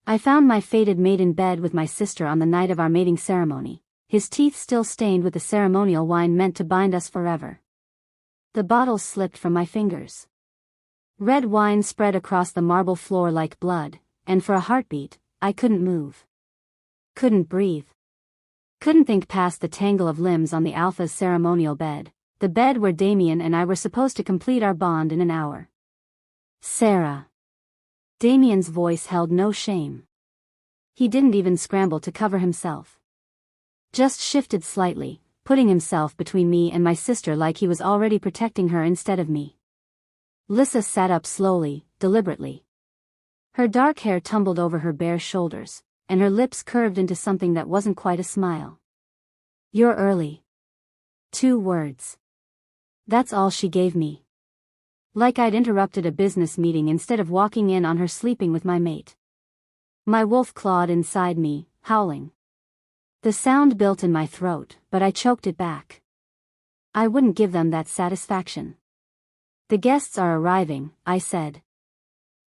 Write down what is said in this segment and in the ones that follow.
I found my fated mate in bed with my sister on the night of our mating ceremony, his teeth still stained with the ceremonial wine meant to bind us forever. The bottle slipped from my fingers. Red wine spread across the marble floor like blood, and for a heartbeat, I couldn't move. Couldn't breathe. Couldn't think past the tangle of limbs on the Alpha's ceremonial bed, the bed where Damien and I were supposed to complete our bond in an hour. Sarah. Damien's voice held no shame. He didn't even scramble to cover himself. Just shifted slightly, putting himself between me and my sister like he was already protecting her instead of me. Lissa sat up slowly, deliberately. Her dark hair tumbled over her bare shoulders, and her lips curved into something that wasn't quite a smile. "You're early." 2 words. That's all she gave me. Like I'd interrupted a business meeting instead of walking in on her sleeping with my mate. My wolf clawed inside me, howling. The sound built in my throat, but I choked it back. I wouldn't give them that satisfaction. "The guests are arriving," I said.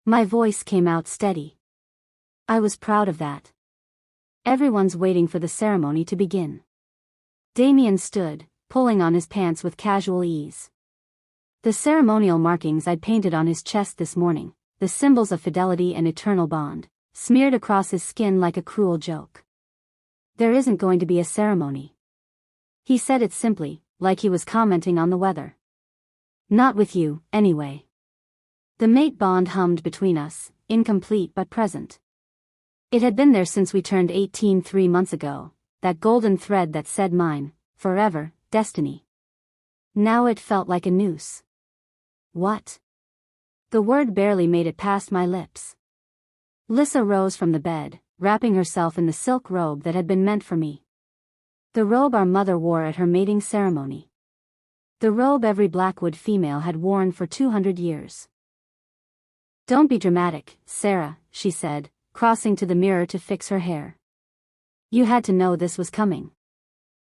My voice came out steady. I was proud of that. Everyone's waiting for the ceremony to begin. Damien stood, pulling on his pants with casual ease. The ceremonial markings I'd painted on his chest this morning, the symbols of fidelity and eternal bond, smeared across his skin like a cruel joke. "There isn't going to be a ceremony." He said it simply, like he was commenting on the weather. "Not with you, anyway." The mate bond hummed between us, incomplete but present. It had been there since we turned 18 3 months ago, that golden thread that said mine, forever, destiny. Now it felt like a noose. What? The word barely made it past my lips. Lissa rose from the bed, wrapping herself in the silk robe that had been meant for me. The robe our mother wore at her mating ceremony. The robe every Blackwood female had worn for 200 years. "Don't be dramatic, Sarah," she said, crossing to the mirror to fix her hair. "You had to know this was coming."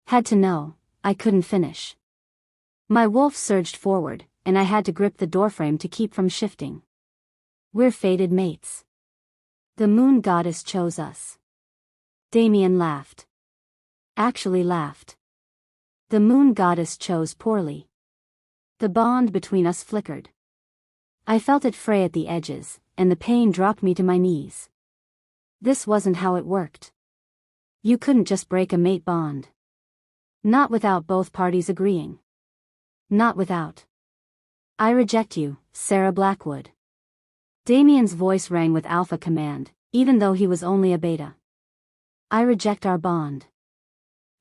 Had to know. I couldn't finish. My wolf surged forward, and I had to grip the doorframe to keep from shifting. "We're fated mates. The moon goddess chose us." Damien laughed. Actually laughed. The moon goddess chose poorly. The bond between us flickered. I felt it fray at the edges, and the pain dropped me to my knees. This wasn't how it worked. You couldn't just break a mate bond. Not without both parties agreeing. Not without. "I reject you, Sarah Blackwood." Damien's voice rang with alpha command, even though he was only a beta. "I reject our bond.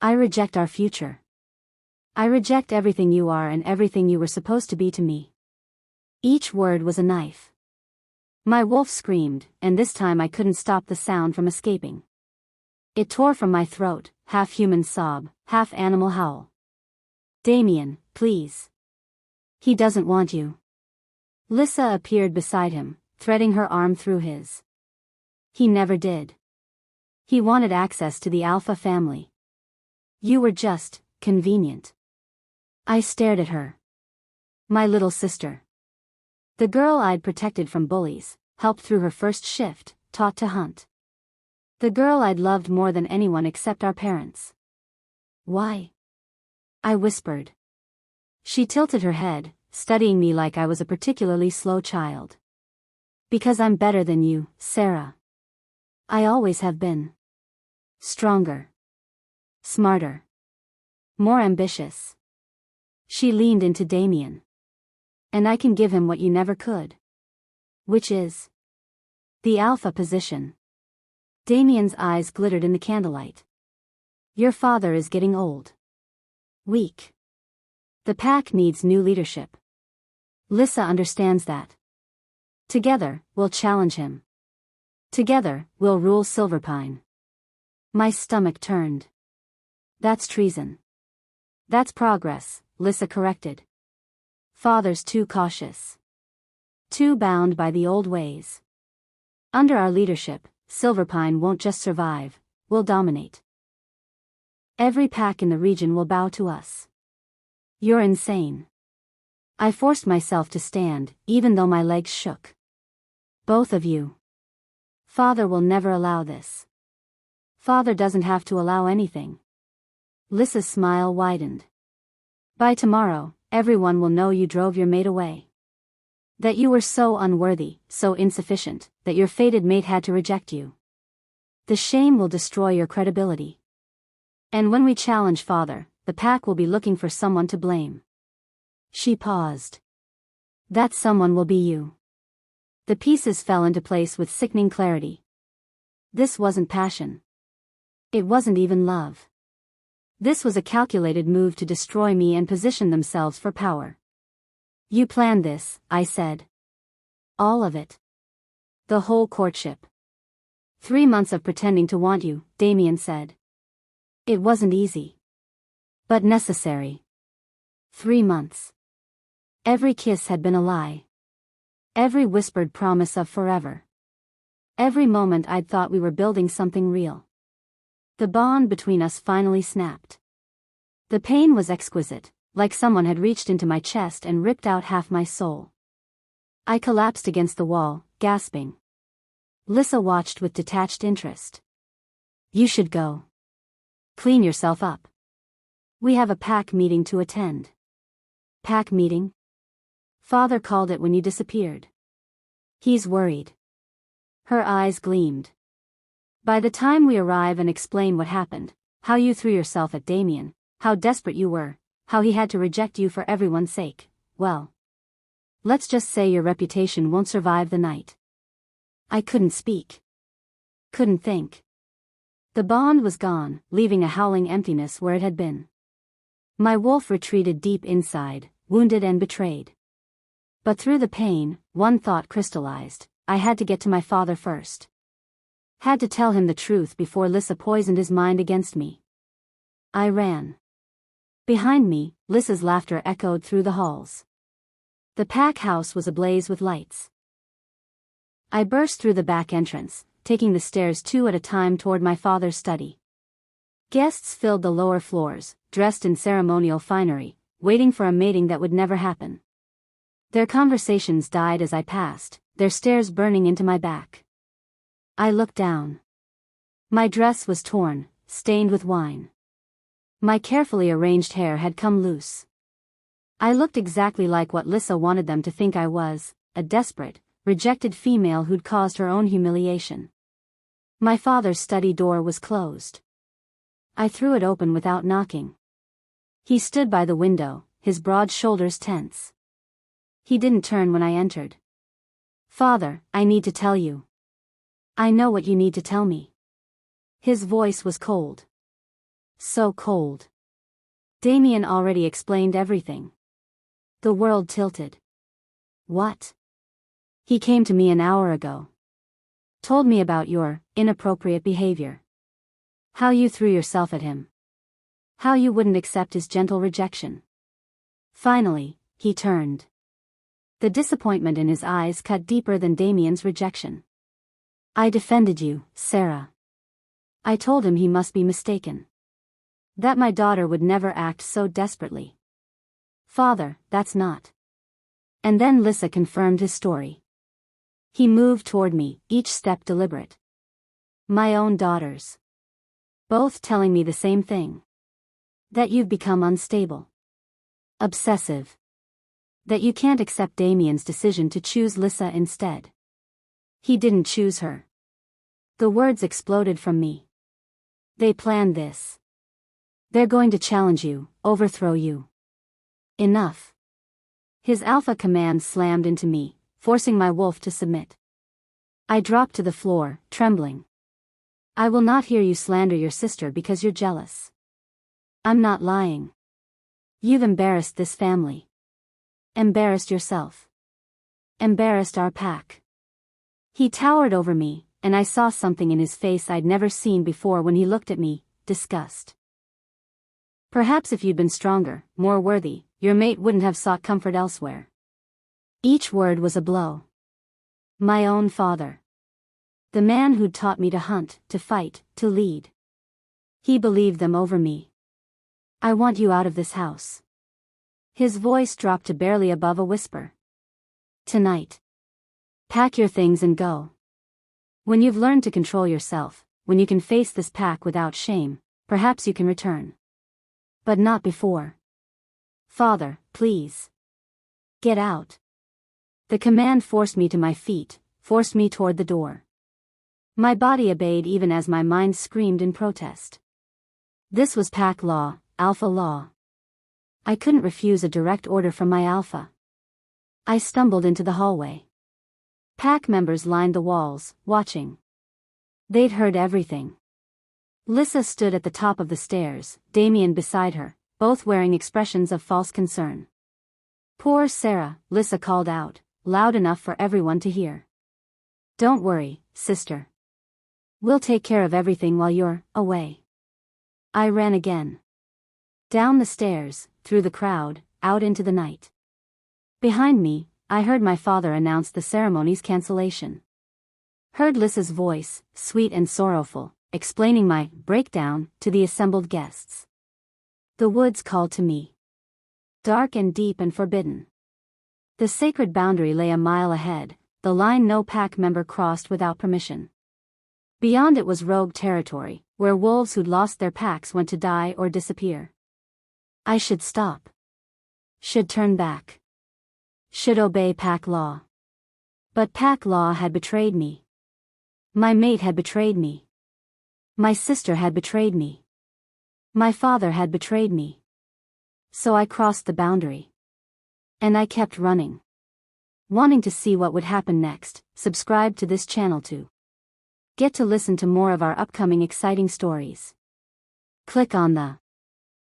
I reject our future. I reject everything you are and everything you were supposed to be to me." Each word was a knife. My wolf screamed, and this time I couldn't stop the sound from escaping. It tore from my throat, half human sob, half animal howl. "Damien, please. He doesn't want you." Lissa appeared beside him, threading her arm through his. "He never did. He wanted access to the Alpha family. You were just convenient." I stared at her. My little sister. The girl I'd protected from bullies, helped through her first shift, taught to hunt. The girl I'd loved more than anyone except our parents. "Why?" I whispered. She tilted her head, studying me like I was a particularly slow child. "Because I'm better than you, Sarah. I always have been. Stronger. Smarter. More ambitious." She leaned into Damien. "And I can give him what you never could." "Which is?" "The alpha position." Damien's eyes glittered in the candlelight. "Your father is getting old. Weak. The pack needs new leadership. Lissa understands that. Together, we'll challenge him. Together, we'll rule Silverpine." My stomach turned. "That's treason." "That's progress," Lissa corrected. "Father's too cautious. Too bound by the old ways. Under our leadership, Silverpine won't just survive, we'll dominate. Every pack in the region will bow to us." "You're insane." I forced myself to stand, even though my legs shook. "Both of you." Father will never allow this. Father doesn't have to allow anything. Lissa's smile widened. By tomorrow, everyone will know you drove your mate away. That you were so unworthy, so insufficient, that your fated mate had to reject you. The shame will destroy your credibility. And when we challenge Father, the pack will be looking for someone to blame. She paused. That someone will be you. The pieces fell into place with sickening clarity. This wasn't passion. It wasn't even love. This was a calculated move to destroy me and position themselves for power. You planned this, I said. All of it. The whole courtship. 3 months of pretending to want you, Damien said. It wasn't easy. But necessary. 3 months. Every kiss had been a lie. Every whispered promise of forever. Every moment I'd thought we were building something real. The bond between us finally snapped. The pain was exquisite, like someone had reached into my chest and ripped out half my soul. I collapsed against the wall, gasping. Lissa watched with detached interest. You should go. Clean yourself up. We have a pack meeting to attend. Pack meeting? Father called it when you disappeared. He's worried. Her eyes gleamed. By the time we arrive and explain what happened, how you threw yourself at Damien, how desperate you were, how he had to reject you for everyone's sake, well. Let's just say your reputation won't survive the night. I couldn't speak. Couldn't think. The bond was gone, leaving a howling emptiness where it had been. My wolf retreated deep inside, wounded and betrayed. But through the pain, one thought crystallized: I had to get to my father first. Had to tell him the truth before Lissa poisoned his mind against me. I ran. Behind me, Lissa's laughter echoed through the halls. The pack house was ablaze with lights. I burst through the back entrance, taking the stairs 2 at a time toward my father's study. Guests filled the lower floors, dressed in ceremonial finery, waiting for a mating that would never happen. Their conversations died as I passed, their stares burning into my back. I looked down. My dress was torn, stained with wine. My carefully arranged hair had come loose. I looked exactly like what Lissa wanted them to think I was, a desperate, rejected female who'd caused her own humiliation. My father's study door was closed. I threw it open without knocking. He stood by the window, his broad shoulders tense. He didn't turn when I entered. Father, I need to tell you. I know what you need to tell me. His voice was cold. So cold. Damien already explained everything. The world tilted. What? He came to me an hour ago. Told me about your inappropriate behavior. How you threw yourself at him. How you wouldn't accept his gentle rejection. Finally, he turned. The disappointment in his eyes cut deeper than Damien's rejection. I defended you, Sarah. I told him he must be mistaken. That my daughter would never act so desperately. Father, that's not. And then Lissa confirmed his story. He moved toward me, each step deliberate. My own daughters. Both telling me the same thing. That you've become unstable. Obsessive. That you can't accept Damien's decision to choose Lissa instead. He didn't choose her. The words exploded from me. They planned this. They're going to challenge you, overthrow you. Enough. His alpha command slammed into me, forcing my wolf to submit. I dropped to the floor, trembling. I will not hear you slander your sister because you're jealous. I'm not lying. You've embarrassed this family. Embarrassed yourself. Embarrassed our pack. He towered over me, and I saw something in his face I'd never seen before when he looked at me, disgust. Perhaps if you'd been stronger, more worthy, your mate wouldn't have sought comfort elsewhere. Each word was a blow. My own father. The man who'd taught me to hunt, to fight, to lead. He believed them over me. I want you out of this house. His voice dropped to barely above a whisper. Tonight. Pack your things and go. When you've learned to control yourself, when you can face this pack without shame, perhaps you can return. But not before. Father, please. Get out. The command forced me to my feet, forced me toward the door. My body obeyed even as my mind screamed in protest. This was pack law, alpha law. I couldn't refuse a direct order from my alpha. I stumbled into the hallway. Pack members lined the walls, watching. They'd heard everything. Lissa stood at the top of the stairs, Damien beside her, both wearing expressions of false concern. Poor Sarah, Lissa called out, loud enough for everyone to hear. Don't worry, sister. We'll take care of everything while you're away. I ran again. Down the stairs, through the crowd, out into the night. Behind me, I heard my father announce the ceremony's cancellation. Heard Lissa's voice, sweet and sorrowful, explaining my breakdown to the assembled guests. The woods called to me. Dark and deep and forbidden. The sacred boundary lay a mile ahead, the line no pack member crossed without permission. Beyond it was rogue territory, where wolves who'd lost their packs went to die or disappear. I should stop. Should turn back. Should obey pack law. But pack law had betrayed me. My mate had betrayed me. My sister had betrayed me. My father had betrayed me. So I crossed the boundary. And I kept running. Wanting to see what would happen next, subscribe to this channel to get to listen to more of our upcoming exciting stories. Click on the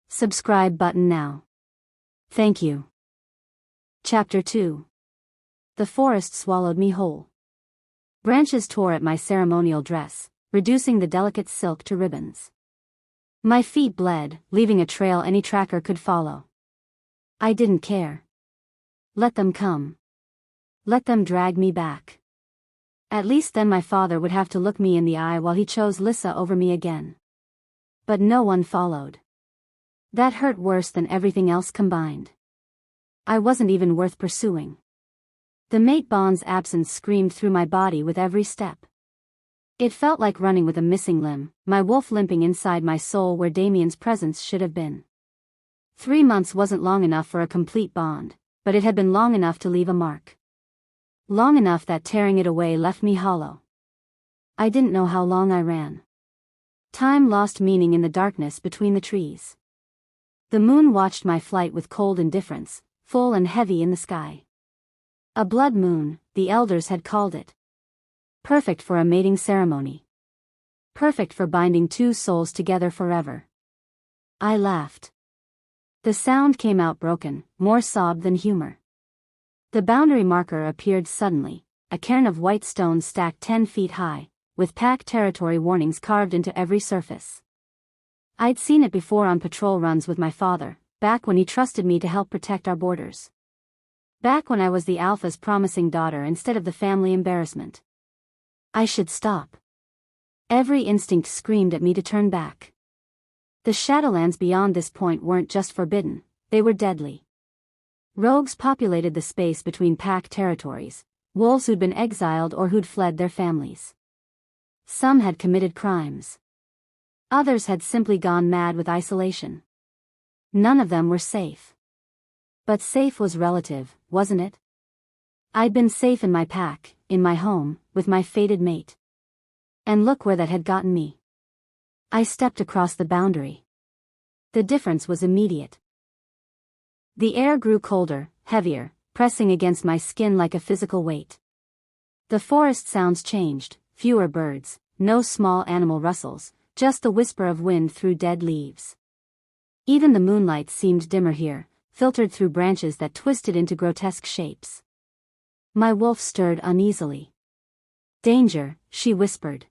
subscribe button now. Thank you. Chapter 2. The forest swallowed me whole. Branches tore at my ceremonial dress, reducing the delicate silk to ribbons. My feet bled, leaving a trail any tracker could follow. I didn't care. Let them come. Let them drag me back. At least then my father would have to look me in the eye while he chose Lissa over me again. But no one followed. That hurt worse than everything else combined. I wasn't even worth pursuing. The mate bond's absence screamed through my body with every step. It felt like running with a missing limb, my wolf limping inside my soul where Damien's presence should have been. 3 months wasn't long enough for a complete bond, but it had been long enough to leave a mark. Long enough that tearing it away left me hollow. I didn't know how long I ran. Time lost meaning in the darkness between the trees. The moon watched my flight with cold indifference, full and heavy in the sky. A blood moon, the elders had called it. Perfect for a mating ceremony. Perfect for binding 2 souls together forever. I laughed. The sound came out broken, more sob than humor. The boundary marker appeared suddenly, a cairn of white stones stacked 10 feet high, with pack territory warnings carved into every surface. I'd seen it before on patrol runs with my father, back when he trusted me to help protect our borders. Back when I was the Alpha's promising daughter instead of the family embarrassment. I should stop. Every instinct screamed at me to turn back. The Shadowlands beyond this point weren't just forbidden, they were deadly. Rogues populated the space between pack territories, wolves who'd been exiled or who'd fled their families. Some had committed crimes. Others had simply gone mad with isolation. None of them were safe. But safe was relative, wasn't it? I'd been safe in my pack, in my home, with my fated mate. And look where that had gotten me. I stepped across the boundary. The difference was immediate. The air grew colder, heavier, pressing against my skin like a physical weight. The forest sounds changed, fewer birds, no small animal rustles, just the whisper of wind through dead leaves. Even the moonlight seemed dimmer here, filtered through branches that twisted into grotesque shapes. My wolf stirred uneasily. Danger, she whispered.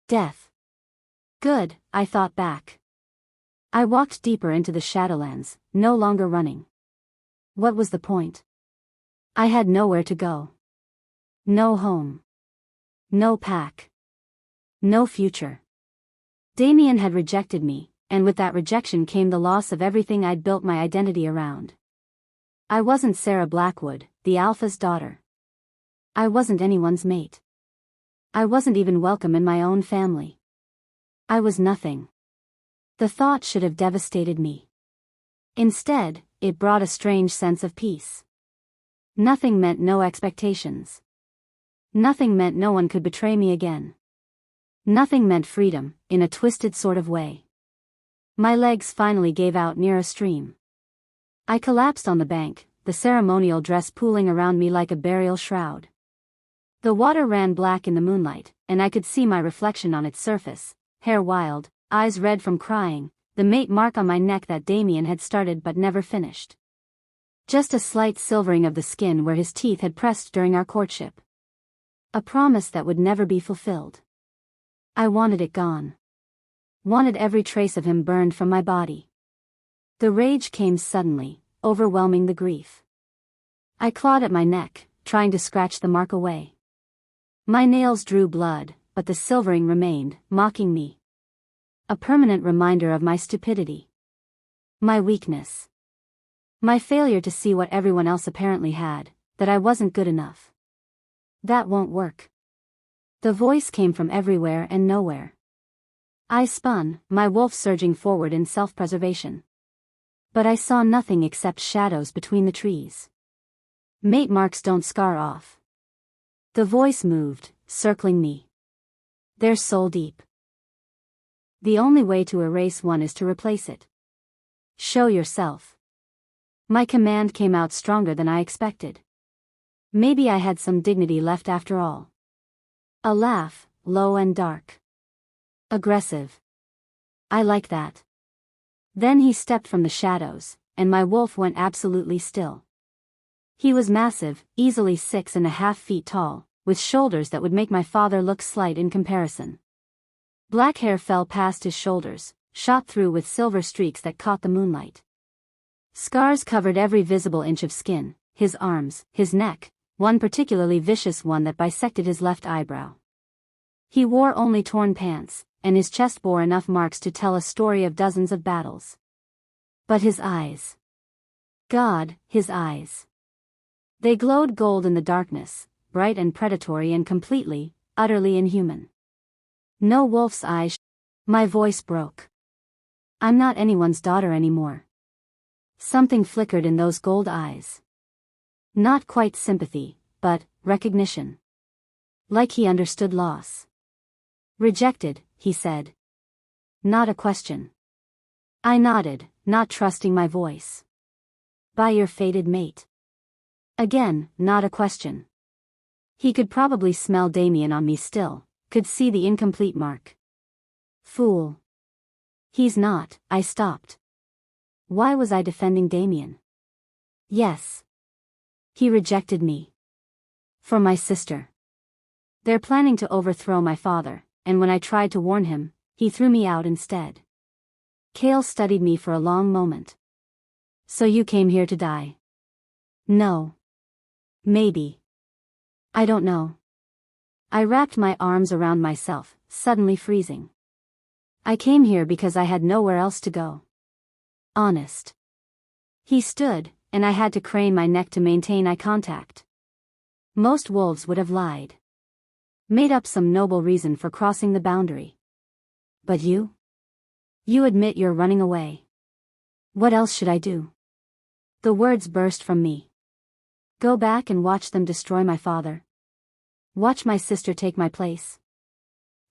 Death. Good, I thought back. I walked deeper into the Shadowlands, no longer running. What was the point? I had nowhere to go. No home. No pack. No future. Damien had rejected me, and with that rejection came the loss of everything I'd built my identity around. I wasn't Sarah Blackwood, the Alpha's daughter. I wasn't anyone's mate. I wasn't even welcome in my own family. I was nothing. The thought should have devastated me. Instead, it brought a strange sense of peace. Nothing meant no expectations. Nothing meant no one could betray me again. Nothing meant freedom, in a twisted sort of way. My legs finally gave out near a stream. I collapsed on the bank, the ceremonial dress pooling around me like a burial shroud. The water ran black in the moonlight, and I could see my reflection on its surface, hair wild, eyes red from crying, the mate mark on my neck that Damien had started but never finished. Just a slight silvering of the skin where his teeth had pressed during our courtship. A promise that would never be fulfilled. I wanted it gone. Wanted every trace of him burned from my body. The rage came suddenly, overwhelming the grief. I clawed at my neck, trying to scratch the mark away. My nails drew blood, but the silvering remained, mocking me. A permanent reminder of my stupidity. My weakness. My failure to see what everyone else apparently had, that I wasn't good enough. That won't work. The voice came from everywhere and nowhere. I spun, my wolf surging forward in self-preservation. But I saw nothing except shadows between the trees. Mate marks don't scar off. The voice moved, circling me. They're soul deep. The only way to erase one is to replace it. Show yourself. My command came out stronger than I expected. Maybe I had some dignity left after all. A laugh, low and dark. Aggressive. I like that. Then he stepped from the shadows, and my wolf went absolutely still. He was massive, easily 6.5 feet tall, with shoulders that would make my father look slight in comparison. Black hair fell past his shoulders, shot through with silver streaks that caught the moonlight. Scars covered every visible inch of skin, his arms, his neck, one particularly vicious one that bisected his left eyebrow. He wore only torn pants, and his chest bore enough marks to tell a story of dozens of battles. But his eyes. God, his eyes. They glowed gold in the darkness, bright and predatory and completely, utterly inhuman. No wolf's eyes. My voice broke. I'm not anyone's daughter anymore. Something flickered in those gold eyes. Not quite sympathy, but recognition. Like he understood loss. Rejected, he said. Not a question. I nodded, not trusting my voice. By your fated mate. Again, not a question. He could probably smell Damien on me still, could see the incomplete mark. Fool. He's not. I stopped. Why was I defending Damien? Yes. He rejected me. For my sister. They're planning to overthrow my father, and when I tried to warn him, he threw me out instead. Kale studied me for a long moment. So you came here to die? No. Maybe. I don't know. I wrapped my arms around myself, suddenly freezing. I came here because I had nowhere else to go. Honest. He stood, and I had to crane my neck to maintain eye contact. Most wolves would have lied. Made up some noble reason for crossing the boundary. But you? You admit you're running away. What else should I do? The words burst from me. Go back and watch them destroy my father. Watch my sister take my place.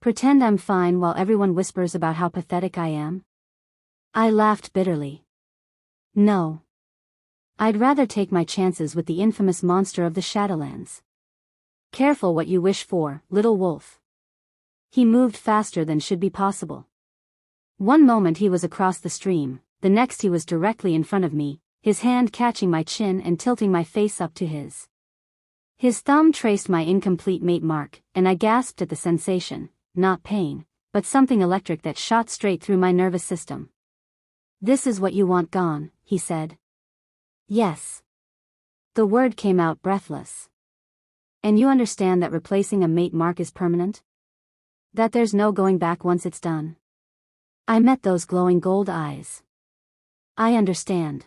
Pretend I'm fine while everyone whispers about how pathetic I am. I laughed bitterly. No. I'd rather take my chances with the infamous monster of the Shadowlands. Careful what you wish for, little wolf. He moved faster than should be possible. One moment he was across the stream, the next he was directly in front of me, his hand catching my chin and tilting my face up to his. His thumb traced my incomplete mate mark, and I gasped at the sensation, not pain, but something electric that shot straight through my nervous system. This is what you want gone, he said. Yes. The word came out breathless. And you understand that replacing a mate mark is permanent? That there's no going back once it's done? I met those glowing gold eyes. I understand.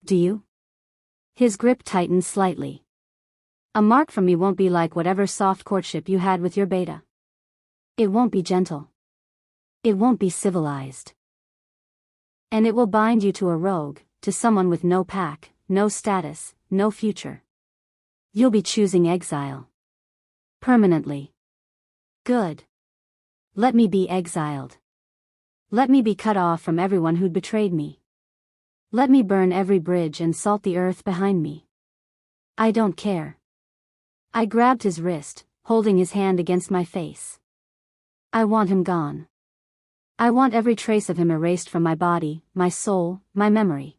Do you? His grip tightened slightly. A mark from me won't be like whatever soft courtship you had with your beta. It won't be gentle. It won't be civilized. And it will bind you to a rogue, to someone with no pack, no status, no future. You'll be choosing exile. Permanently. Good. Let me be exiled. Let me be cut off from everyone who'd betrayed me. Let me burn every bridge and salt the earth behind me. I don't care. I grabbed his wrist, holding his hand against my face. I want him gone. I want every trace of him erased from my body, my soul, my memory.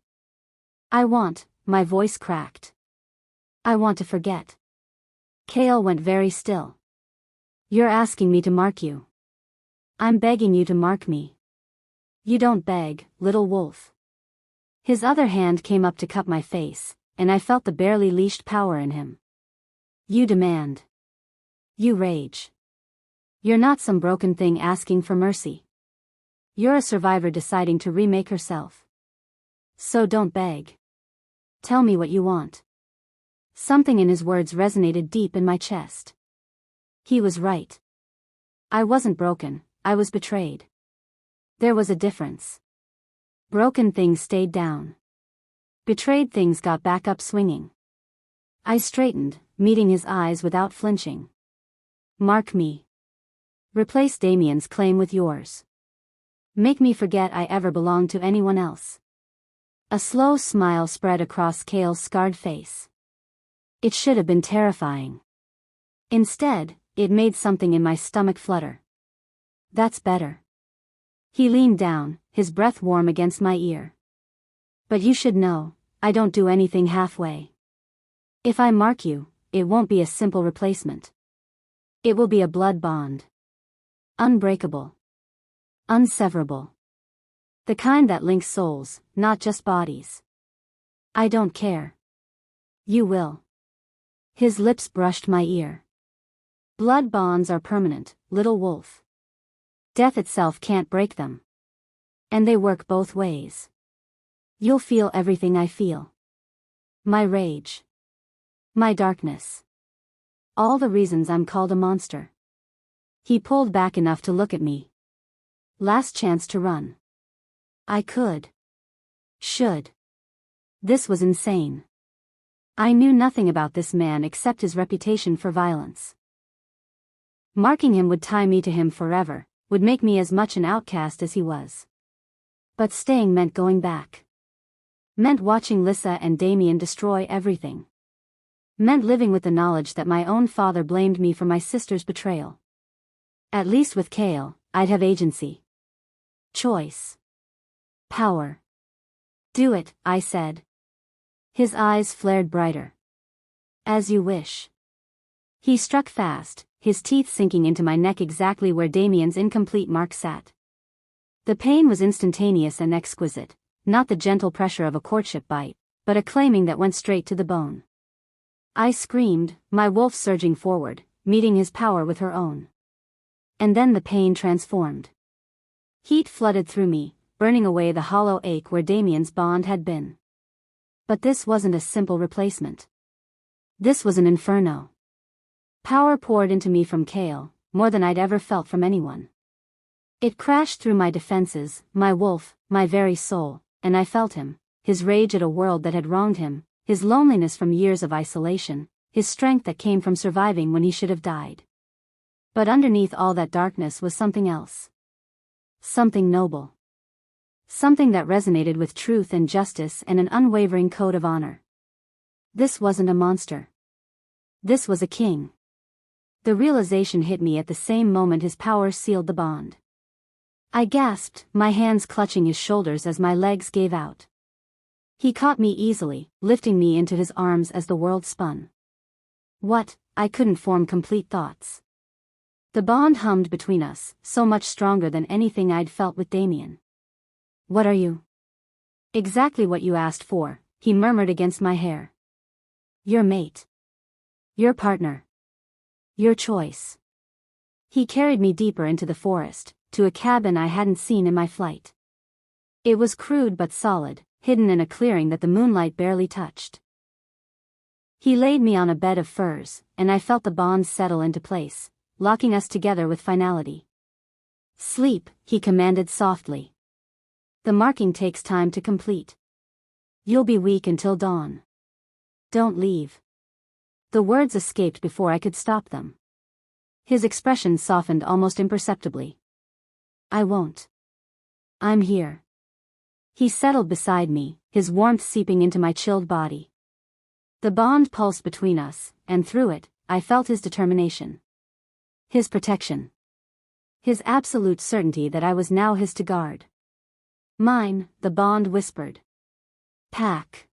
My voice cracked. I want to forget. Kale went very still. You're asking me to mark you. I'm begging you to mark me. You don't beg, little wolf. His other hand came up to cup my face, and I felt the barely leashed power in him. You demand. You rage. You're not some broken thing asking for mercy. You're a survivor deciding to remake herself. So don't beg. Tell me what you want. Something in his words resonated deep in my chest. He was right. I wasn't broken, I was betrayed. There was a difference. Broken things stayed down. Betrayed things got back up swinging. I straightened, meeting his eyes without flinching. Mark me. Replace Damien's claim with yours. Make me forget I ever belonged to anyone else. A slow smile spread across Kale's scarred face. It should have been terrifying. Instead, it made something in my stomach flutter. That's better. He leaned down, his breath warm against my ear. But you should know, I don't do anything halfway. If I mark you, it won't be a simple replacement. It will be a blood bond. Unbreakable. Unseverable. The kind that links souls, not just bodies. I don't care. You will. His lips brushed my ear. Blood bonds are permanent, little wolf. Death itself can't break them. And they work both ways. You'll feel everything I feel. My rage. My darkness. All the reasons I'm called a monster. He pulled back enough to look at me. Last chance to run. I could. Should. This was insane. I knew nothing about this man except his reputation for violence. Marking him would tie me to him forever, would make me as much an outcast as he was. But staying meant going back. Meant watching Lissa and Damien destroy everything. Meant living with the knowledge that my own father blamed me for my sister's betrayal. At least with Kale, I'd have agency. Choice. Power. Do it, I said. His eyes flared brighter. As you wish. He struck fast, his teeth sinking into my neck exactly where Damien's incomplete mark sat. The pain was instantaneous and exquisite, not the gentle pressure of a courtship bite, but a claiming that went straight to the bone. I screamed, my wolf surging forward, meeting his power with her own. And then the pain transformed. Heat flooded through me, burning away the hollow ache where Damien's bond had been. But this wasn't a simple replacement. This was an inferno. Power poured into me from Kale, more than I'd ever felt from anyone. It crashed through my defenses, my wolf, my very soul, and I felt him, his rage at a world that had wronged him, his loneliness from years of isolation, his strength that came from surviving when he should have died. But underneath all that darkness was something else. Something noble. Something that resonated with truth and justice and an unwavering code of honor. This wasn't a monster. This was a king. The realization hit me at the same moment his power sealed the bond. I gasped, my hands clutching his shoulders as my legs gave out. He caught me easily, lifting me into his arms as the world spun. What? I couldn't form complete thoughts. The bond hummed between us, so much stronger than anything I'd felt with Damien. What are you? Exactly what you asked for, he murmured against my hair. Your mate. Your partner. Your choice. He carried me deeper into the forest, to a cabin I hadn't seen in my flight. It was crude but solid, hidden in a clearing that the moonlight barely touched. He laid me on a bed of furs, and I felt the bonds settle into place, locking us together with finality. "Sleep," he commanded softly. "The marking takes time to complete. You'll be weak until dawn. Don't leave." The words escaped before I could stop them. His expression softened almost imperceptibly. "I won't. I'm here." He settled beside me, his warmth seeping into my chilled body. The bond pulsed between us, and through it, I felt his determination. His protection. His absolute certainty that I was now his to guard. "Mine," the bond whispered. "Pack.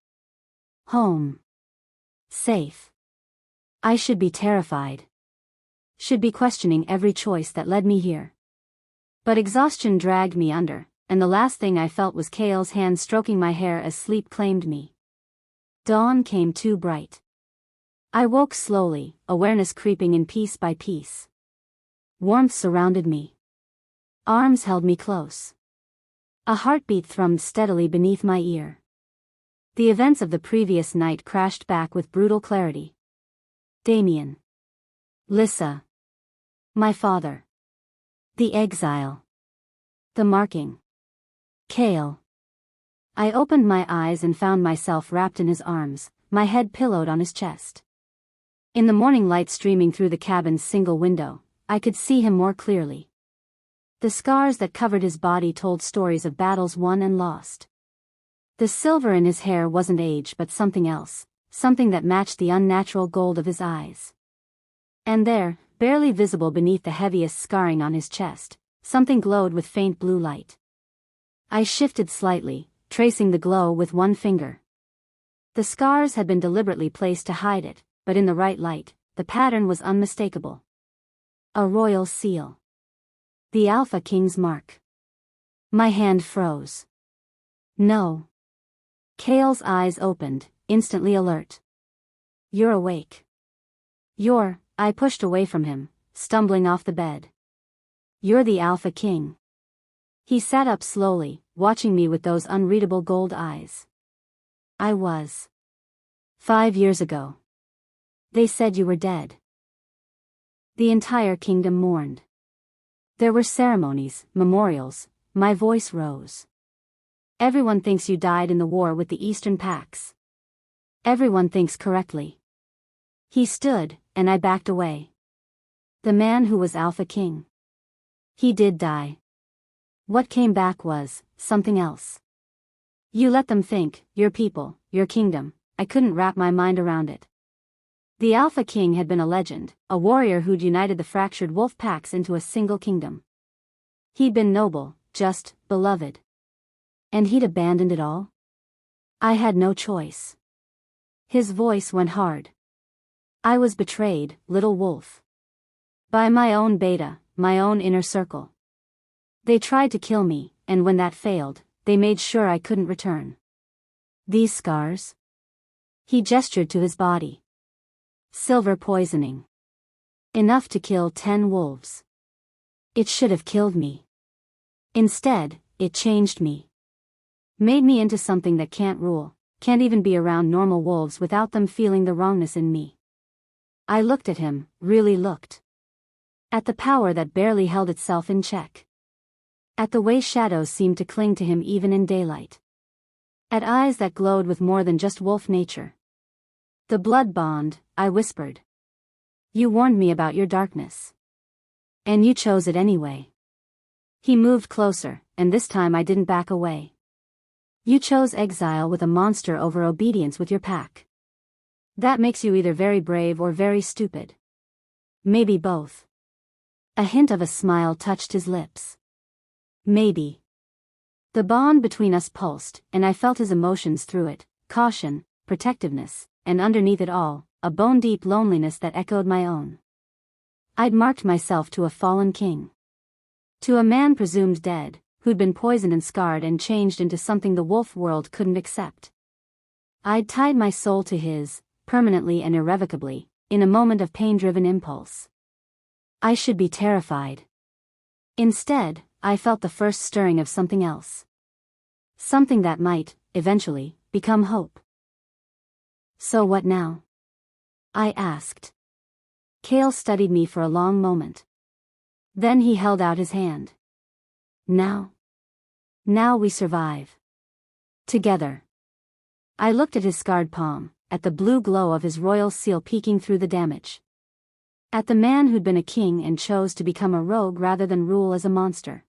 Home. Safe." I should be terrified. Should be questioning every choice that led me here. But exhaustion dragged me under, and the last thing I felt was Cale's hand stroking my hair as sleep claimed me. Dawn came too bright. I woke slowly, awareness creeping in piece by piece. Warmth surrounded me. Arms held me close. A heartbeat thrummed steadily beneath my ear. The events of the previous night crashed back with brutal clarity. Damien. Lissa. My father. The exile. The marking. Cale. I opened my eyes and found myself wrapped in his arms, my head pillowed on his chest. In the morning light streaming through the cabin's single window, I could see him more clearly. The scars that covered his body told stories of battles won and lost. The silver in his hair wasn't age but something else, something that matched the unnatural gold of his eyes. And there, barely visible beneath the heaviest scarring on his chest, something glowed with faint blue light. I shifted slightly, tracing the glow with one finger. The scars had been deliberately placed to hide it, but in the right light, the pattern was unmistakable. A royal seal. The Alpha King's mark. My hand froze. "No." Cale's eyes opened, instantly alert. "You're awake. I pushed away from him, stumbling off the bed. "You're the Alpha King." He sat up slowly, watching me with those unreadable gold eyes. "I was. 5 years ago. They said you were dead." The entire kingdom mourned. There were ceremonies, memorials, my voice rose. "Everyone thinks you died in the war with the Eastern Pax. Everyone thinks correctly." He stood, and I backed away. The man who was Alpha King. He did die. What came back was something else. "You let them think, your people, your kingdom." I couldn't wrap my mind around it. The Alpha King had been a legend, a warrior who'd united the fractured wolf packs into a single kingdom. He'd been noble, just, beloved. And he'd abandoned it all? I had no choice. His voice went hard. "I was betrayed, little wolf. By my own beta, my own inner circle. They tried to kill me, and when that failed, they made sure I couldn't return. These scars?" He gestured to his body. "Silver poisoning. Enough to kill 10 wolves. It should have killed me. Instead, it changed me. Made me into something that can't rule, can't even be around normal wolves without them feeling the wrongness in me." I looked at him, really looked. At the power that barely held itself in check. At the way shadows seemed to cling to him even in daylight. At eyes that glowed with more than just wolf nature. "The blood bond," I whispered. "You warned me about your darkness. And you chose it anyway." He moved closer, and this time I didn't back away. "You chose exile with a monster over obedience with your pack. That makes you either very brave or very stupid. Maybe both." A hint of a smile touched his lips. "Maybe." The bond between us pulsed, and I felt his emotions through it, caution, protectiveness, and underneath it all, a bone-deep loneliness that echoed my own. I'd marked myself to a fallen king. To a man presumed dead, who'd been poisoned and scarred and changed into something the wolf world couldn't accept. I'd tied my soul to his, permanently and irrevocably, in a moment of pain-driven impulse. I should be terrified. Instead, I felt the first stirring of something else. Something that might, eventually, become hope. So what now? I asked. Kale studied me for a long moment. Then he held out his hand. Now we survive. Together. I looked at his scarred palm, at the blue glow of his royal seal peeking through the damage. At the man who'd been a king and chose to become a rogue rather than rule as a monster.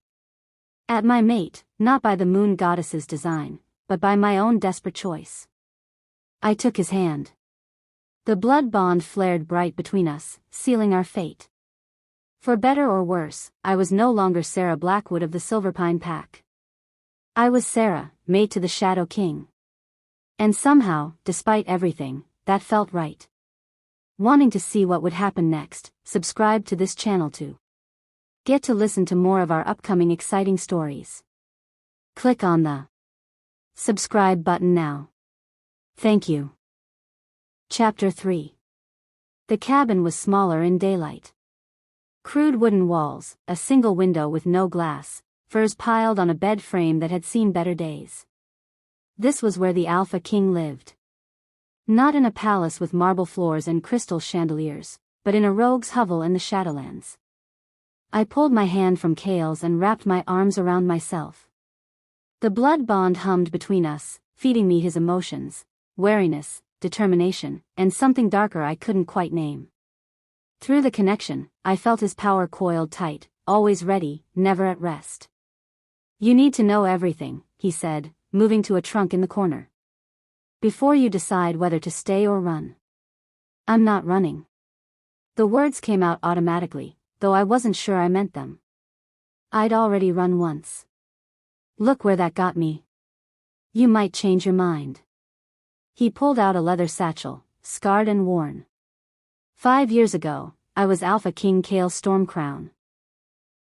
At my mate, not by the moon goddess's design, but by my own desperate choice. I took his hand. The blood bond flared bright between us, sealing our fate. For better or worse, I was no longer Sarah Blackwood of the Silverpine Pack. I was Sarah, mate to the Shadow King. And somehow, despite everything, that felt right. Wanting to see what would happen next, subscribe to this channel to get to listen to more of our upcoming exciting stories. Click on the subscribe button now. Thank you. Chapter 3. The cabin was smaller in daylight. Crude wooden walls, a single window with no glass, furs piled on a bed frame that had seen better days. This was where the Alpha King lived. Not in a palace with marble floors and crystal chandeliers, but in a rogue's hovel in the Shadowlands. I pulled my hand from Kale's and wrapped my arms around myself. The blood bond hummed between us, feeding me his emotions, wariness, determination, and something darker I couldn't quite name. Through the connection, I felt his power coiled tight, always ready, never at rest. You need to know everything, he said, moving to a trunk in the corner. Before you decide whether to stay or run. I'm not running. The words came out automatically, though I wasn't sure I meant them. I'd already run once. Look where that got me. You might change your mind. He pulled out a leather satchel, scarred and worn. 5 years ago, I was Alpha King Kale Stormcrown.